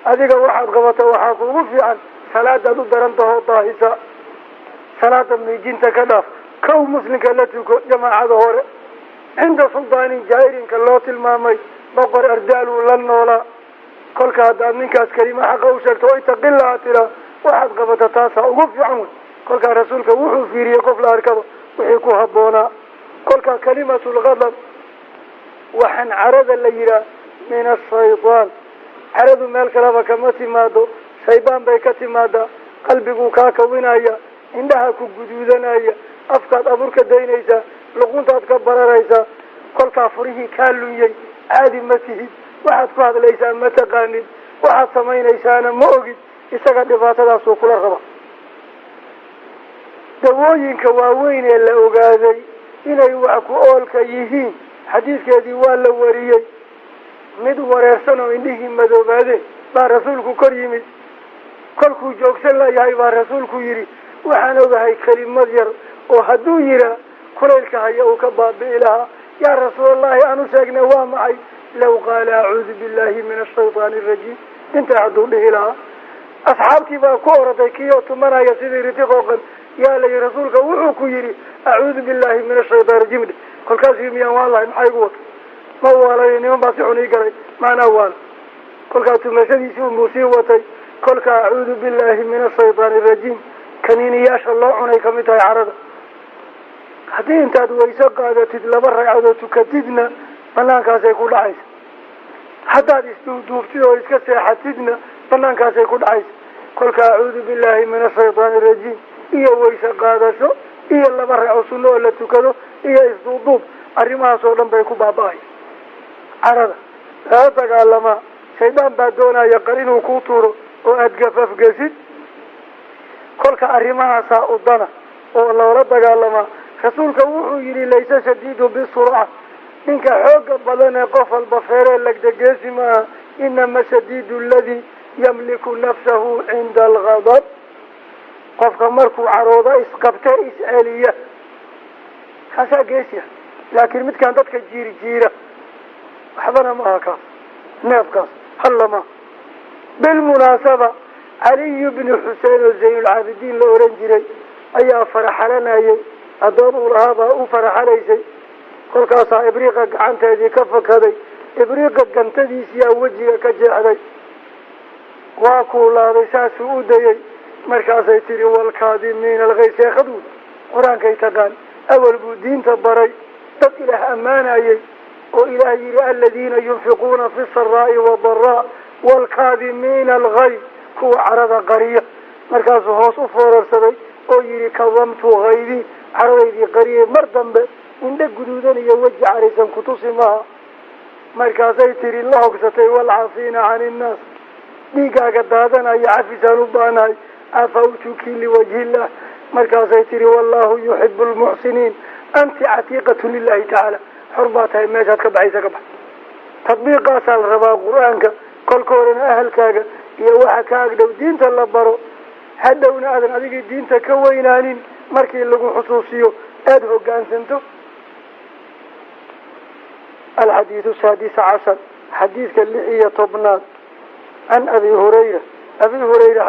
A: adiga waxaad qabata waxaa kuugu fiican salaadaad u daran tahoo daahisa salaada miijinta ka dhaaf kow muslimka la tuko jamaacada hore cinda suldaanin jaa'irinka loo tilmaamay boqor ardaaluu la noolaa kolka haddaad ninkaas kelima xaqa u sheegto itaqilaa tiraa waxaad qabata taasaa ugu fiican wey kolkaa rasuulka wuxuu fiiriyey qof la arkaba wixii ku habboonaa kolkaa kalimatulgadab waxaan carada la yidhaah min ashaytaan caradu meel kaleba kama timaado shaydaan bay ka timaadaa qalbiguu kaa kawinaya indhaha ku guduudanaya afkaad abuurka daynaysaa luquntaad ka bararaysaa kolkaa furihii kaa lunyay caadi ma tihid waxaad ku hadlaysaa ma taqaanid waxaad samaynaysaana ma ogid isaga dhibaatadaasuu kula raba dawooyinka waaweyn ee la ogaaday inay wax ku oolka yihiin xadiidkeedii waa la wariyey mid wareersan oo indhihii madoobaadeen baa rasuulku kor yimid kolkuu joogsan layahay baa rasuulku yidhi waxaan ogahay kelimad yar oo hadduu yihaa kulaylka haya uu ka baabi'i lahaa yaa rasuulallahi aanu sheegnay waa maxay law qaala acuudu billahi min ashaytaani arajiim intaa hadduu dhihi lahaa asxaabtii baa ku oraday kiioo tumanaya sidii ritiqooqan yaa layihi rasuulka wuxuu ku yidhi acuudu billahi min ashaytaan rajiim kolkaasii miyaan waan lahay maxaa igu wata ma waalay niman baa si xun ii galay maanaa waala kolkaa tumashadiisii unbuu sii watay kolkaa acuudu billahi min ashaytaan arajiim kaniiniyaasha loo cunay kamid tahay carada haddii intaad wayso qaadatid 2 ragcadood tukatidna banaankaasay ku dhacaysa haddaad isduuduuftid oo iska seexatidna banaankaasay ku dhacaysa kolka acuudu billahi min ashaytaan arajiim iyo wayso qaadasho iyo 2 ragco sunno oo la tukado iyo isduuduub arrimahaas oo dhan bay ku baaba'ay carada lala dagaalamaa shaydaan baa doonaya qar inuu ku tuuro oo aada gafafgesid kolka arrimahaasaa udana oo loola dagaalamaa rasuulka wuxuu yidhi laysa shadiidu bisurca ninka xooga badan ee qof walba feeree lagdageesi maaha inama shadiidu aladii yamliku nafsahu cinda algadab qofka markuu carooda isqabte is-celiya kaasaa geesiya laakiin midkaan dadka jiirjiira waxbana ma aha kaas neefkaas hallama bilmunaasaba caliyu bni xusein oo zaynulcaabidiin la oran jiray ayaa faraxalanayay addoon uu lahaa baa u faraxalaysay kolkaasaa ibriiqa gacanteedii ka fakaday ibriiqa gantadiisiyaa wejiga ka jeexday waa kuulaaday saasuu u dayay markaasay tiri walkaadimiina alghays sheekhadu qur-aankay taqaan awal buu diinta baray dad ilaah ammaanayay oo ilaah yidhi aladiina yunfiquuna fi saraa'i wadaraa waalkaadimiina alghays kuwa carada qariya markaasuu hoos u foorarsaday oo yidhi kadamtu haydi caradaydii qariyay mar dambe indha guduudan iyo weji caraysan kutusi maha markaasay tiri la hogsatay walcafiina cani innaas dhiigaaga daadanaya cafisaan u baanahay afawtuki liwajhillah markaasay tiri wallahu yuxibu lmuxsiniin anti catiiqatu lilahi tacaala xor baa tahay meeshaad ka baxaysa ka bax tadbiiqaasaa la rabaa qur-aanka kolka horena ahalkaaga iyo waxa ka agdhow diinta la baro hadhowna aadan adigii diinta ka weynaanin markii lagu xusuusiyo aada hoggaansanto alxadiidu saadisa cashar xadiidka 16 can abi hurayra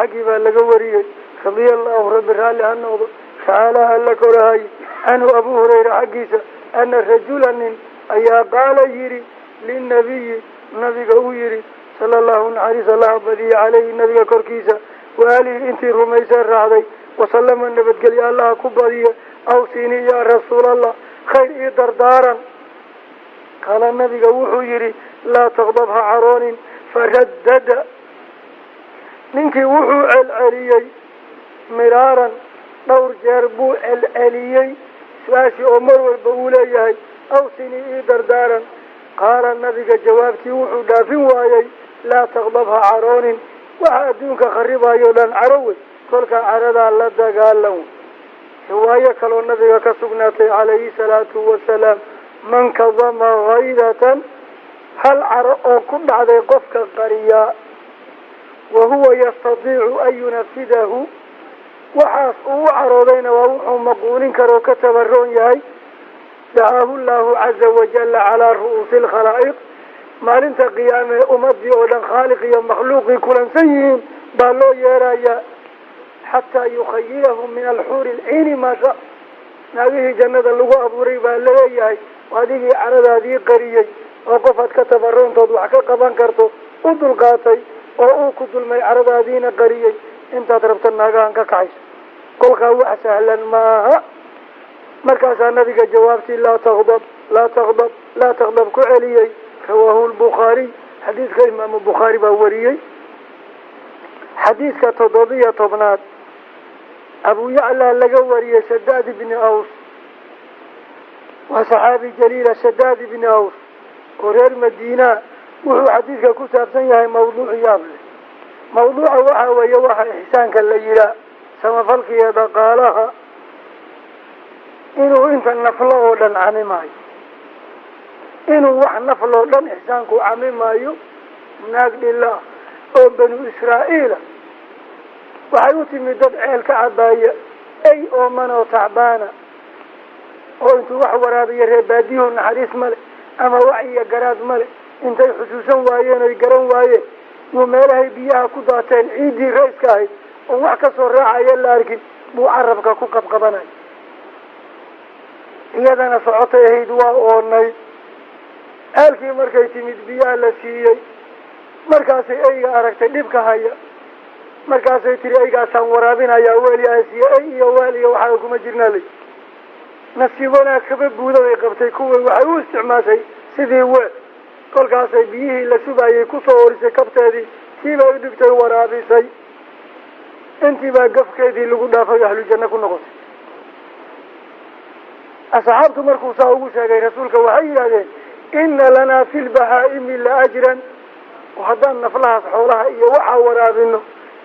A: xaggii baa laga wariyey radia allahu rabbi raalli ha noqdo tacaala alla korahay canhu abu hurayra xaggiisa ana rajula nin ayaa qaala yidhi linabiyi nabiga uu yidhi sala allahu naxariis allaha badiya caleyhi nabiga korkiisa waalihi intii rumaysee raacday wasalama nabadgelya allaha ku badiya awsini yaa rasuulallah khayr ii dardaaran qaala nabiga wuxuu yidhi laa taqdab ha caroonin faraddada ninkii wuxuu celceliyey miraaran dhowr jeer buu celceliyey su-aashii oo mar walba uu leeyahay awsini ii dardaaran qaala nabiga jawaabtii wuxuu dhaafin waayey laa taqdab ha caroonin waxa adduunka kharibayo dhan carowey kolkaa caradaa la dagaalan riwaayo kaloo nabiga ka sugnaatay calayhi salaatu wasalaam man kadama haydatan hal caro oo ku dhacday qofka qariyaa wahuwa yastatiicu an yunafidahu waxaas uu caroodayna waa wuxuu maquunin karoo ka tabaroon yahay dacaahu llahu caza wajalla calaa ru'uusi alkhalaa'iq maalinta qiyaame ummadii oo dhan khaaliq iyo makhluuqii kulansan yihiin baa loo yeerayaa xataa yukhayirahu min alxuuri alciini maasha naagihii jannada lagu abuuray baa laleeyahay adigii caradaadii qariyey oo qofaad ka tabaroontood wax ka qaban karto u dulqaatay oo uu ku dulmay caradaadiina qariyey intaad rabta naagahan ka kaxayso kolkaa wax sahlan maaha markaasaa nabiga jawaabtii laa taqdab ku celiyey rawaahu lbukhaariy xadiidka imaamu bukhaari baa wariyey xadiidka 17 abu yaclaa laga wariyey shadaad ibni aws waa saxaabi jaliila shadaad ibni aws oo reer madiina wuxuu xadiidka ku saabsan yahay mawduuc yaab leh mawduuca waxaa weeye waxa ixsaanka la yihaa samafalka iyo dhaqaalaha inuu inta naflo oo dhan camimaayo inuu wax nafloo dhan ixsaanku camimaayo naag dhila oo banu israa'iila waxay u timid dad ceel ka cabaaya ay ooman oo tacbaana oo intuu wax waraabiya reebaadiyuhu naxariis male ama wacyiga garaad male intay xusuusan waayeen oy garan waayeen yuu meelahay biyaha ku daateen ciiddii rayska ahayd oon wax ka soo raacaya la arkin buu carabka ku qabqabanay iyadana socotay ahayd waa oonay ceelkii markay timid biyaha la siiyey markaasay eyga aragtay dhibka haya markaasay tiri eygaasaan waraabinayaa weel yaasiye ey iyo weel iyo waxaa kuma jirnaalay nasiib wanaag kaba buuda bay qabtay kuway waxay u isticmaashay sidii weel kolkaasay biyihii la subayay kusoo orisay kabteedii siibay u dhigtay waraabisay intii baa gafkeedii lagu dhaafay ahlu janno ku noqotay asxaabtu markuu saa ugu sheegay rasuulka waxay yidhahdeen inna lanaa fi lbahaa'imi la ajran haddaan naflahaas xoolaha iyo waxaa waraabino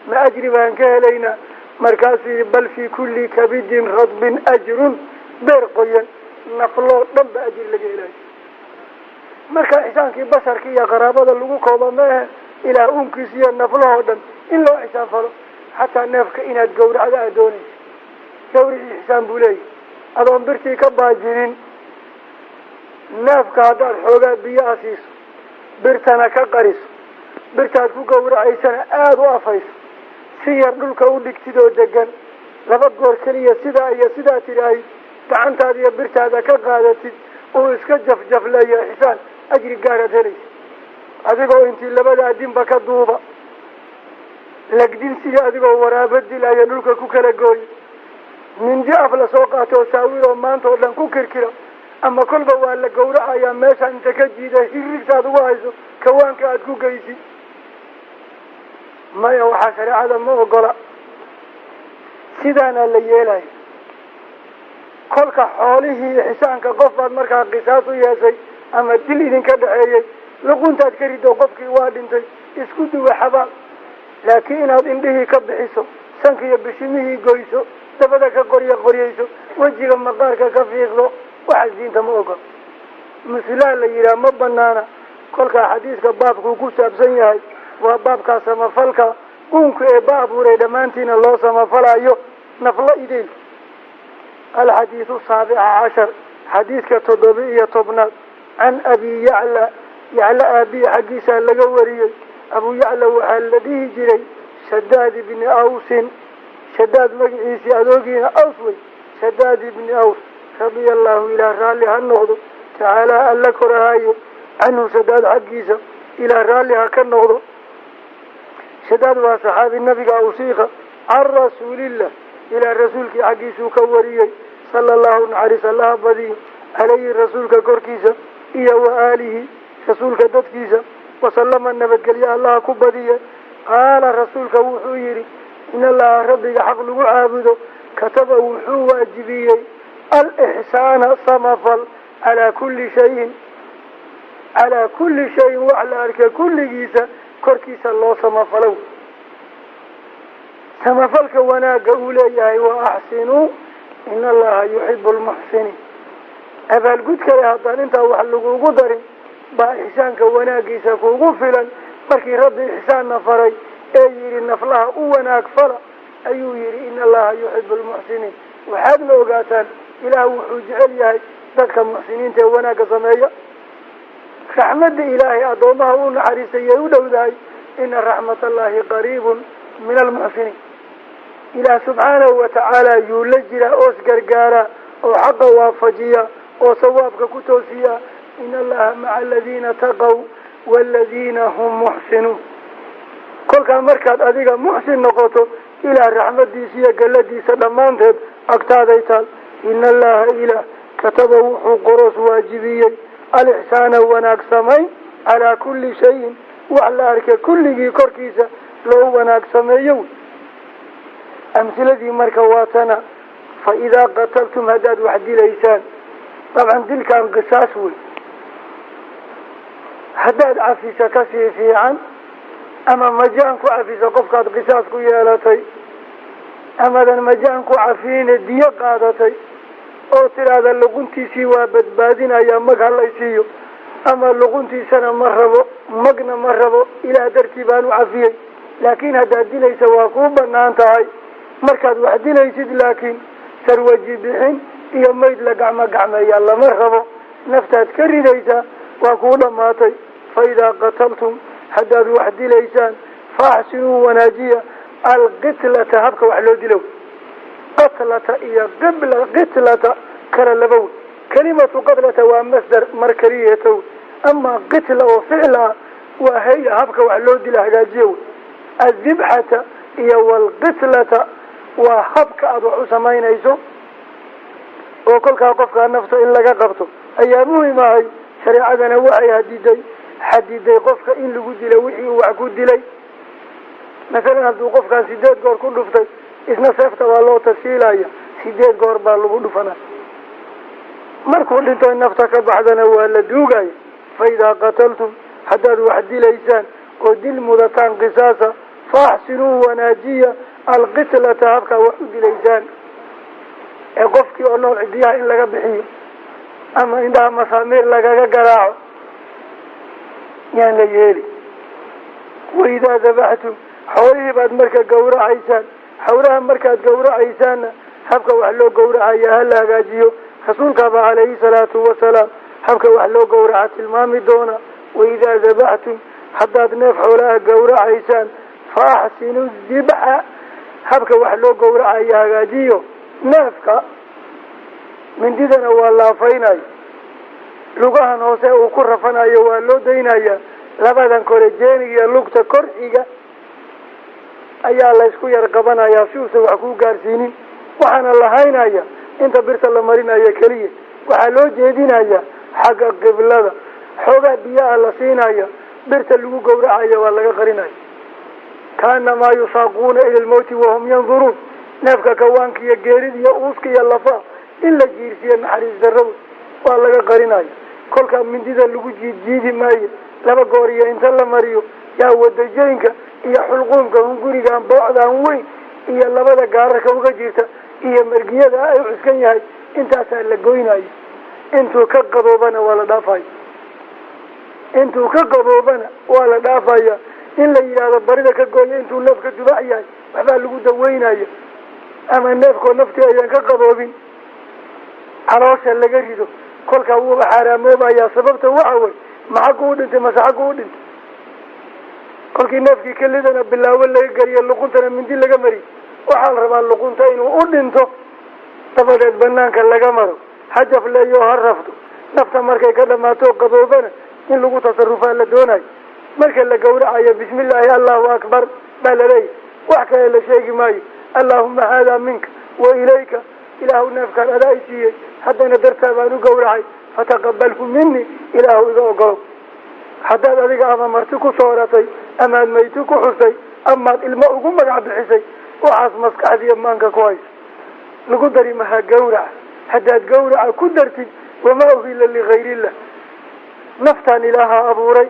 A: ma ajri baan ka helaynaa markaasuu yidhi bal fii kulli kabidin radbin ajrun beer qoyan nafloo dhan ba ajri laga helayo marka ixsaankii basharka iyo qaraabada lagu kooba maahe ilaa uunkiis iyo naflahoo dhan in loo ixsaan falo xataa neefka inaad gawracda aad doonaysa gawricii ixsaan buu leeyahy adoon birtii ka baajinin neefka haddaad xoogaa biyaha siiso birtana ka qariso birtaad ku gawracaysana aada u afayso si yar dhulka u dhigtid oo degan 2 goor keliya sidaa iyo sidaa tidhaahi gacantaada iyo birtaada ka qaadatid uu iska jafjafleeyo ixsaan ajri gaaraad helaysa adigoo intii labada adinba ka duuba lagdin sidii adigoo waraaba dilaya dhulka ku kala gooy mindi af la soo qaato saawiroo maanta oo dhan ku kirkira ama kolba waa la gowracayaa meesha inta ka jiida hirigtaad ugu hayso kawaanka aad ku geysid maya waxaa shareecada ma ogola sidaana la yeelayo kolka xoolihii xisaanka qof baad markaa qisaas u yeeshay ama dil idinka dhaxeeyey luquntaad ka rido qofkii waa dhintay isku duwa xabaal laakiin inaad indhihii ka bixiso sankiiyo bishimihii goyso dabada ka qoryeyso wejiga maqaarka ka fiiqdo waxaas diinta ma ogol muslaa la yidhaah ma banaana kolkaa xadiiska baabkuu ku saabsan yahay waa baabkaa samafalka uunka ee ba abuuray dhammaantiina loo samafalayo nafla idil الحديث السابع عشر حديث كتضبئية طبنات عن أبي يعلى أبي حقيسا لقوري أبو يعلى وحالذيه جري شداد بن أوس شداد مقعيسي أدوقين أوسوي شداد بن أوس رضي الله إلى رالها النهض تعالى ألك رهاي عنه شداد حقيسا إلى رالها كالنهض شداد وصحاب النبي أوسيخ عن رسول الله إلى رسولك حقيسو كوريي صلى الله عليه وسلم بدي عليه رسولك كوركيسا إيا وآله رسولك ددكيسا وسلم النبي الله كبدي قال رسولك وحويري إن الله ربك حق له عابده كتب وحو واجبي الإحسان صمفل على كل شيء وعلى أرك كل جيسا كوركيسا الله صمفلو سمفلك وناك أولي وأحسنوا إن الله يحب المحسنين أبا القدك يا هطان انت وحلقوا قدر با إحسانك وناك يساكوا غفلا مركي ربي إحسان نفري أيري النفلها وناك فلا أيو يري إن الله يحب المحسنين وحاد لوقاتان إله وحوج عليها ذلك المحسنين وناك سمايا رحمة إلهي أدومها ونحريسي يودو ذاي إن رحمة الله قريب من المحسنين إلى سبحانه وتعالى يولجر أوس قرقارا أو حق وافجيا أو صوابك كتوسيا إن الله مع الذين تقوا والذين هم محسنون كل كان مركز أذيك محسن نقطه إلى الرحمة ديسية قلدي سلمانتب أكتاديتال إن الله إله كتبه قرص واجبية الإحسان وناك سمي على كل شيء وعلى أرك كل كركيسة لو وناك سمي أمثلة مركواتنا فإذا قتلتم هداد وحدي ليسان طبعا تلك عن قصاص هداد عفيسة كسي في عن أما مجانكو عفيسة قفقات قصاصكو يالتي أما ذا مجانكو عفين الدية قادتي أو ترى هذا اللقنتي سيوا بدبادين أيامك الله يسيو أما اللقنتي سنة مربو مقنا مربو إلى درتبان عفية لكن هداد ليس واقوبا نانتهي markaad wax dilaysid laakiin sarwaji bixin iyo mayd la gacma lama rabo naftaad ka ridaysa waa ku dhamaatay fayda qataltum hadaad wax dilaysaan faahsinu wanaajiya alqitlata habka wax loo dilo qatlata iyo qitlata kala labow kalimatu qatlata waa masdar markaliyeeto ama qitla oo ficla waa hay habka wax loo dilo hagaajiyo adibhata iyo walqitlata وحبك أدعو سمين أيسو وكل كاقفك نفسه إن لك قبطه أيامه معي شريعتنا وعي حديدي قفك إن لقود لوحي وعقود لي مثلا هدو قفك سيدات قور كل فتي إثنى سيفته والله تسيلايا سيدات قور بالغود فنا مركول انتو نفتك بعدنا ولا دوغاي فإذا قتلتم حداد وحدي ليسان ودل مدتان قصاصا فاحسنوا وناجيا القتلة هبكا وحد ليسان قفكي ونوع عديها إن لغا بحيه أما عندها مسامير لغا قراعه يعني يالي وإذا ذبحتم حوله بعد مركا قورا عيسان حولها مركا قورا عيسان هبكا وحلو قورا عيها هلا قاجيو رسولك عليه الصلاة والسلام هبكا وحلو قورا عتلمامي دونا وإذا ذبحتم حداد نيف حولها قورا عيسان فأحسنوا الذبح habka wax loo gowracayo hagaajiyo neefka mindidana waa laafaynayo lugahan hoose uu ku rafanayo waa loo daynaya labadan kore jeeniga lugta korxiga ayaa la isku yar qabanayaa si uusan wax ku gaarsiinin waxaana la haynaya inta birta la marinayo kaliya waxaa loo jeedinaya xagga qiblada xoogaa biyaha la siinaya birta lagu gowracayo waa laga qarinaya kaanamaa yusaaquuna ila lmawti wahum yanduruun neefka kawaanka iyo geerida iyo uuska iyo lafa in la jiirsiiyo naxariis darrada waa laga qarinaya kolkaa mindida lagu jiidjiidi maayo laba goor iyo inta la mariyo yaa wadajooyinka iyo xulquumka hungurigaan boocdaan weyn iyo labada gaararka uga jirta iyo margiyada ay cuskan yahay intaasaa la goynayo intuu ka qaboobana waa la dhaafayo intuu ka qaboobana waa la dhaafaya in la yidhaahdo barida ka gooya intuu neefka dubax yahay waxbaa lagu daweynaya ama neefkoo naftii ayaan ka qaboobin caloosha laga rido kolkaa wuuba xaaraamoobayaa sababta waxa way ma xaggu u dhintay mase xaggu u dhintay kolkii neefkii kelidana bilaawo laga geliyo luquntana mindi laga mariyo waxaa la rabaa luqunta inuu u dhinto dabadeed banaanka laga maro hajaf leeyo ha rafto nafta markay ka dhamaato qaboobana in lagu tasarufaa la doonayo marka la gowracayo bismillaahi allahu akbar baa laleeyahy wax kale la sheegi maayo allaahuma haadaa minka wa ilayka ilaahu neefkaan adaa i siiyey haddana dartaa baan u gowracay fataqabalhu mini ilaahu iga ogolow haddaad adiga ama marti ku sooratay amaad mayti ku xustay amaad ilmo ugu magac bixisay waxaas maskaxdiiyo maanka ku haysa lagu dari mahaa gawraca haddaad gawraca ku dartid wamaa uhilla ligayrillah naftaan ilaaha abuuray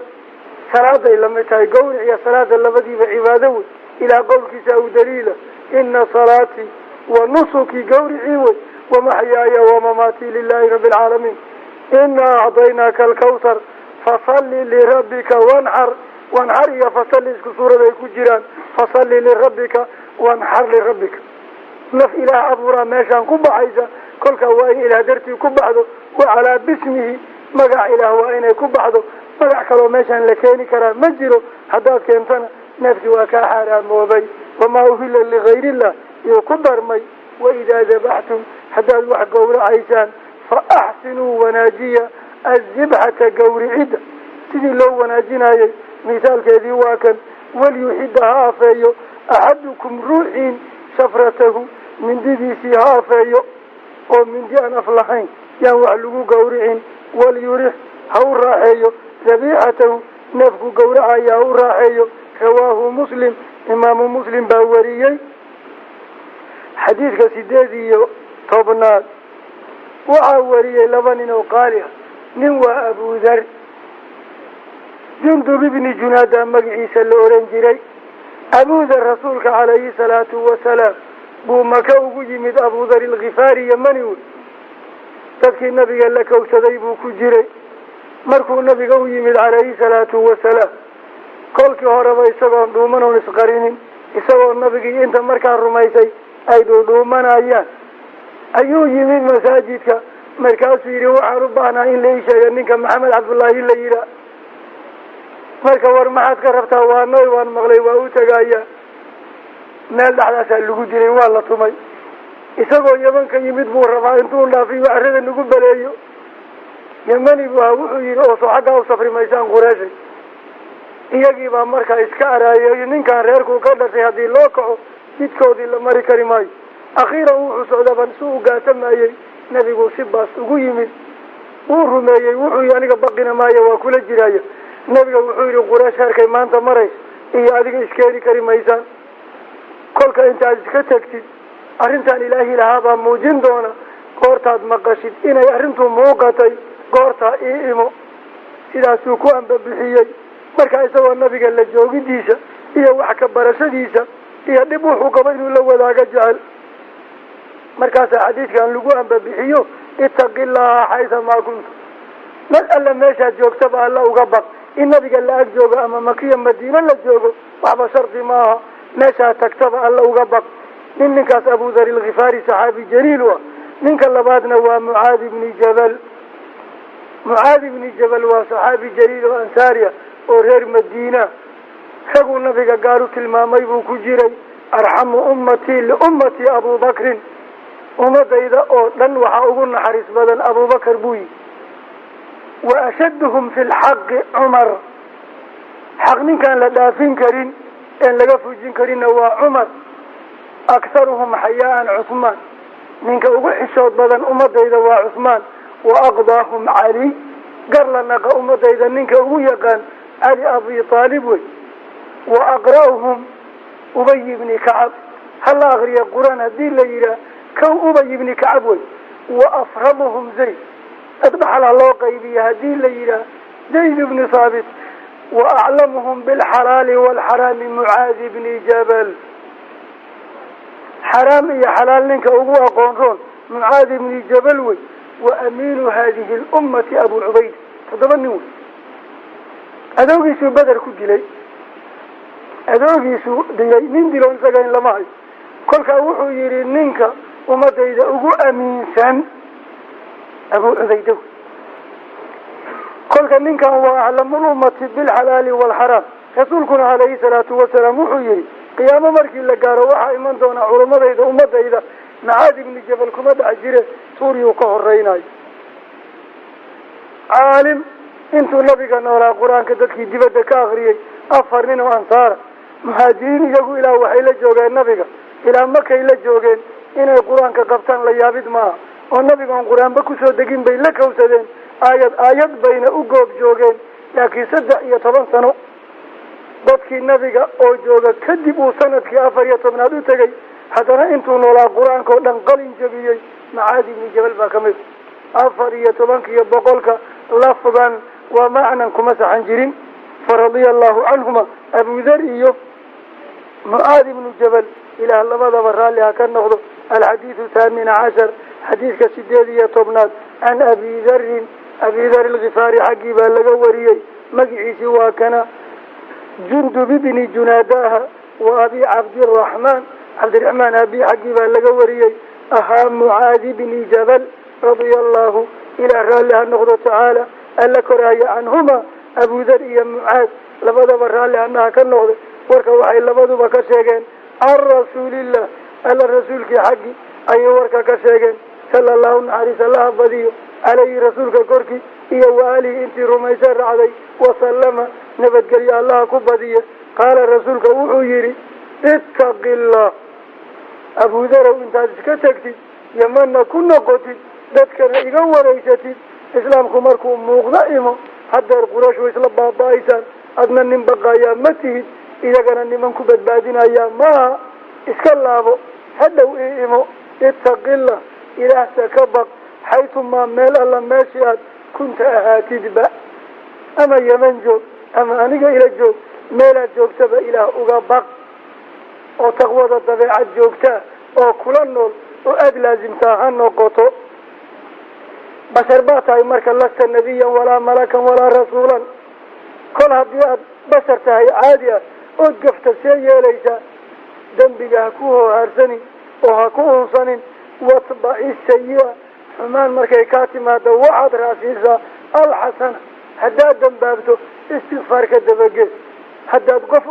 A: salaaday lamid tahay gawric iyo salaada labadiiba cibaado wey ilaah qowlkiisa u daliila ina salaatii wa nusukii gawricii wey wamaxyaaya wamamaatii lilaahi rabbi alcaalamiin inaa acdaynaaka alkawthar fasalli lirabbika wanxar iyo fasalli isku suuraday ku jiraan fasalli lirabbika wanxar lirabbika naf ilaah abuuraa meeshaan ku baxaysa kolkaa waa in ilaah dartii ku baxdo wacalaa bismihi magac ilaah waa inay ku baxdo magac kaloo meeshaan la keeni karaa ma jiro haddaad keentana neefkii waa kaa xaaraamoobay wamaa uhilla ligayrillah yuu ku darmay waidaa dabaxtum haddaad wax gowracaysaan fa axsinuu wanaajiya azibxata gawricidda sidii loo wanaajinayay misaalkeedii waa kan walyuxidda ha afeeyo axadukum ruuxiin shafratahu mindidiisii ha afeeyo oo mindi aan af lahayn yaan wax lagu gawricin walyurix ha u raaxeeyo dabiixatahu neefku gawracaya ha u raaxeeyo rawaahu muslim imaamu muslim baa wariyey xadiidka 8 waxaa wariyey 2 nin oo qaali ah nin waa abu dhar jundub ibni junaada magaciisa la oran jiray abu dhar rasuulka calayhi salaatu wasalaam buu maka ugu yimid abu dhar alghifaari yamani wey dadkii nabiga la kowsaday buu ku jiray markuu nabiga u yimid calayhi salaatu wasalaam kolkii horeba isagoon dhuumanoon isqarinin isagoo nabigii inta markaa rumaysay ay dhuudhuumanayaan ayuu yimid masaajidka markaasuu yidhi waxaan u baahnaa in la ii sheega ninka maxamed cabdullaahi la yidhaah marka war maxaad ka rabtaa waa noy waan maqlay waa u tegaya meel dhexdaasaa lagu dilay waa la tumay isagoo yamanka yimid buu rabaa intuu dhaafiyo carrada nagu baleeyo yamani buu ahaa wuxuu yidhi oo soo xaggaa u safri maysaan qureeshay iyagii baa markaa iska araayay ninkan reerkuu ka dhashay haddii loo kaco jidkoodii la mari kari maayo akhiiran wuxuu socdaban si u gaatamayey nebigu si baas ugu yimid wuu rumeeyey wuxuu yidhi aniga baqina maayo waa kula jiraya nebiga wuxuu yidhi qureesh heerkay maanta maraysa iyo adiga iskeeni kari maysaan kolka intaad iska tegtid arrintan ilaahi lahaabaa muujin doona goortaad maqashid inay arrintu muuqatay goortaa ii imo sidaasuu ku ambabixiyey markaa isagoo nabiga la joogidiisa iyo wax ka barashadiisa iyo dhib wuxuu qaba inuu la wadaaga jecel markaasaa xadiidkan lagu ambabixiyo ittaqillaha xaysa maa kunta mar alla meeshaad joogtaba alla uga baq in nabiga la ag joogo ama makiya madiina la joogo waxba shardi maaha meeshaad tagtaba alla uga baq ninkaas abu dhar alghifaari saxaabi jaliil u ah ninka labaadna waa mucaad ibni jabal waa saxaabi jaliil oo ansaariya oo reer madiina isaguu nabiga gaar u tilmaamay buu ku jiray arxamu ummatii liummatii abubakrin ummadayda oo dhan waxaa ugu naxariis badan abubakar buu yihi wa ashaduhum fi lxaqi cumar حقني كان لدافين كرين إن لقفوا جين كرين وعمر أكثرهم حياء عثمان منك أقول صوت بدن أمد إذا وعثمان وأقضاهم علي قال لنا أمد إذا منك أقول يقال علي أبي طالب وأقرأهم أبي بن كعب هل أغري القرآن هذه الليلة كو أبي بن كعب وأفرمهم زيد أذبح على الله قيبي هذه الليلة زيد بن ثابت وأعلمهم بالحلال والحرام معاذ بن جبل حرام يا حلال لك أبوه قنرون معاذ بن جبل وأمين هذه الأمة أبو عبيد تضمنوا أدوغيسو بدر كدلي أدوغيسو دلي من دلون سقين لماي كلك أوحو يري منك ومدى إذا أبو أمين سن أبو عبيد كلك منك هو أعلم الأمة بالحلال والحرام رسولكم عليه الصلاة والسلام وحو يري قيامة مركي لقاره وحا إيمان دونا علماء إذا أمد إذا معاذ بن جبل كمد عجيره سوري وكهر ريناي عالم انتو نبي كان ولا قرآن كدتكي دبدا كاغريي أفرنين وأنصار مهاجرين يقول إلى وحي لجوغين نبي إلى مكة إلى جوغين إن القرآن كقبطان ليابد معه والنبي كان قرآن بكسو دقين بين لك وسدين آيات بين أقوب جوغين لكن صدق يتبن سنو dadkii nabiga oo jooga kadib uu sanadkii 14 u tagay hadana intuu noolaa quraanka oo dhan qalin jabiyay macaadi ibn jabal baa kamid 14 iyo boqolka lafdan wa macnan kuma saxan jirin faradiyallahu anhuma abu dhar iyo macaadi ibn jabal ila labadaba raali ka noqdo الحديث 18 حديث كسيدية طبنات عن أبي ذر الغفاري حقيبا لغا وريي مقعيسي وكنا جندب بن جناداها وأبي عبد الرحمن أبي حقيبا لغا وريي أها معاذ بن جبل رضي الله إلى رالها النقضة تعالى ألا كرايا عنهما أبو ذر يا معاذ لبدا برالها أنها كالنقضة وركا وحي لبدا بكشيغين عن رسول الله ألا الرسول كي حقي أي وركا كشيغين صلى الله عليه الله بديو عليه رسولك كوركي إيا وآله انتي رميسان علي وسلم نبت قريا الله كبدية قال رسولك وحيري اتق الله أبو ذر وانت تسكتكتي يمنا كنا قتل ذاتكنا إيقا وريستي إسلام كماركم مغضائمة حتى القراش وإسلام بابايسان أدنا ننبقى متهد إذا كان نمان كبت بعدين ما إسكالله حدوا إيمو اتق الله إله تكبق حيثما ميل الله ماشيات كنت أهاتد بأ أما يمنجو أما أنيق إلى الجوب ميلات جوبتا إله أغبق أو تغوض الطبيعة جوبتا أو كلانول وأد لازم تاهن وقطو بشر باتا يمرك لست نبيا ولا ملكا ولا رسولا كل هديات بشر تهي عادية أدقفت السيئة ليس دنبك هكوه هرسني وهكوه صنين واتبع السيئة حمان مركي كاتمة دوعد راسيسة الحسنة حداد دنبابته استغفارك الدبقيت حداد قف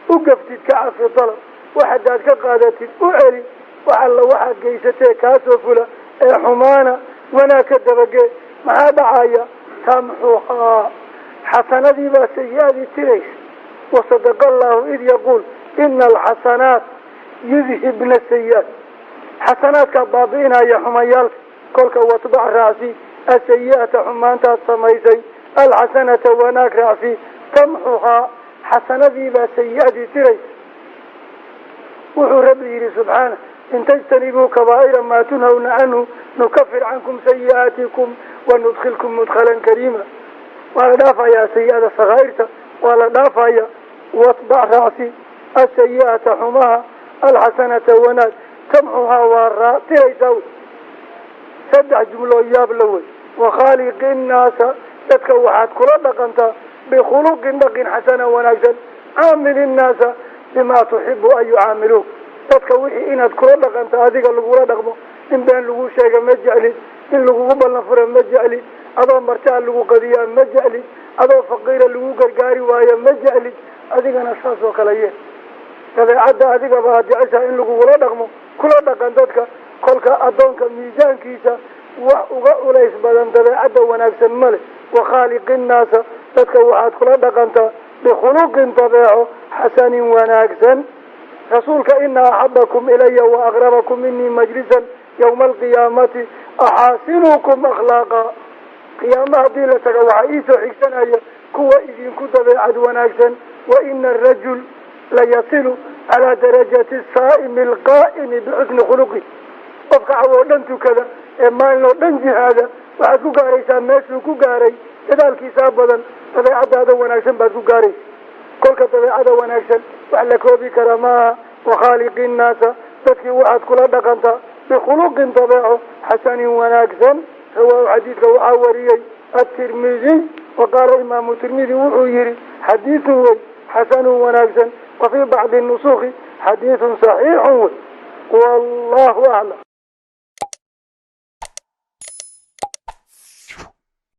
A: وقفتت كعفي طلب وحداد كقادتت وعلي وحلا واحد قيستي كاسوفلا حمانا وناك الدبقيت مع دعايا تمحوها حسنة دي بسيئة تريش وصدق الله إذ يقول إن الحسنات يذهبن السيئات حسنات كبابينها يا حميال كلك وطبع راسي السيئة حمانتا السميسي الحسنة وناك راسي تمحوها حسنة ذيبا سيئة تري وحو ربي سبحانه إن تجتنبوا كبائر ما تنهون عنه نكفر عنكم سيئاتكم وندخلكم مدخلا كريما ولا دافع يا سيئة صغيرة ولا دافع يا وطبع راسي السيئة حماها الحسنة وناك تمحوها وراء تري سوي سدع جملة إياب الأول وخالق الناس تتكوحات كل دقنتا بخلق دقن حسنة ونجل عامل الناس بما تحب أن يعاملوه تتكوحي إنها كل دقنتا هذه اللغورة دقمه إن بين لغو شيئا مجعلي إن لغو قبل نفر مجعلي أضو مرتاع لغو قضية مجعلي أضو فقير لغو قرقاري وهي مجعلي هذه نشاط وكاليه كذا عدى هذه بها جعشها إن لغورة دقمه كل دقنتك كلك أدونك ميزان كيسا وأوليس بدن تبعد ونكسن ملك وخالق الناس تتكوحات كل دقنتا بخلق طبيعه حسن وناكسا رسولك إن أحبكم إلي وأغربكم مني مجلسا يوم القيامة أحاسنكم أخلاقا قيامة ديلة وعيسى حسنا كوى إذن كتب عدونا وإن الرجل ليصل على درجة الصائم القائم بحسن خلقه وفقع ودنت كذا إما إنه دنجي هذا وعدو قاري سامسلكو قاري إذا الكساب بدن طبيعة هذا وناكسن بعدو قاري كل طبيعة وناكسن وعلكوا بكرماء وخالق الناس تكي وعد كل دقنتا بخلق طبيعه حسن وناكسن هو حديث وعوري الترمذي وقال إمام الترمذي وحيري حديثه حسن وناكسن وفي بعض النسوخ حديث صحيح والله أعلم.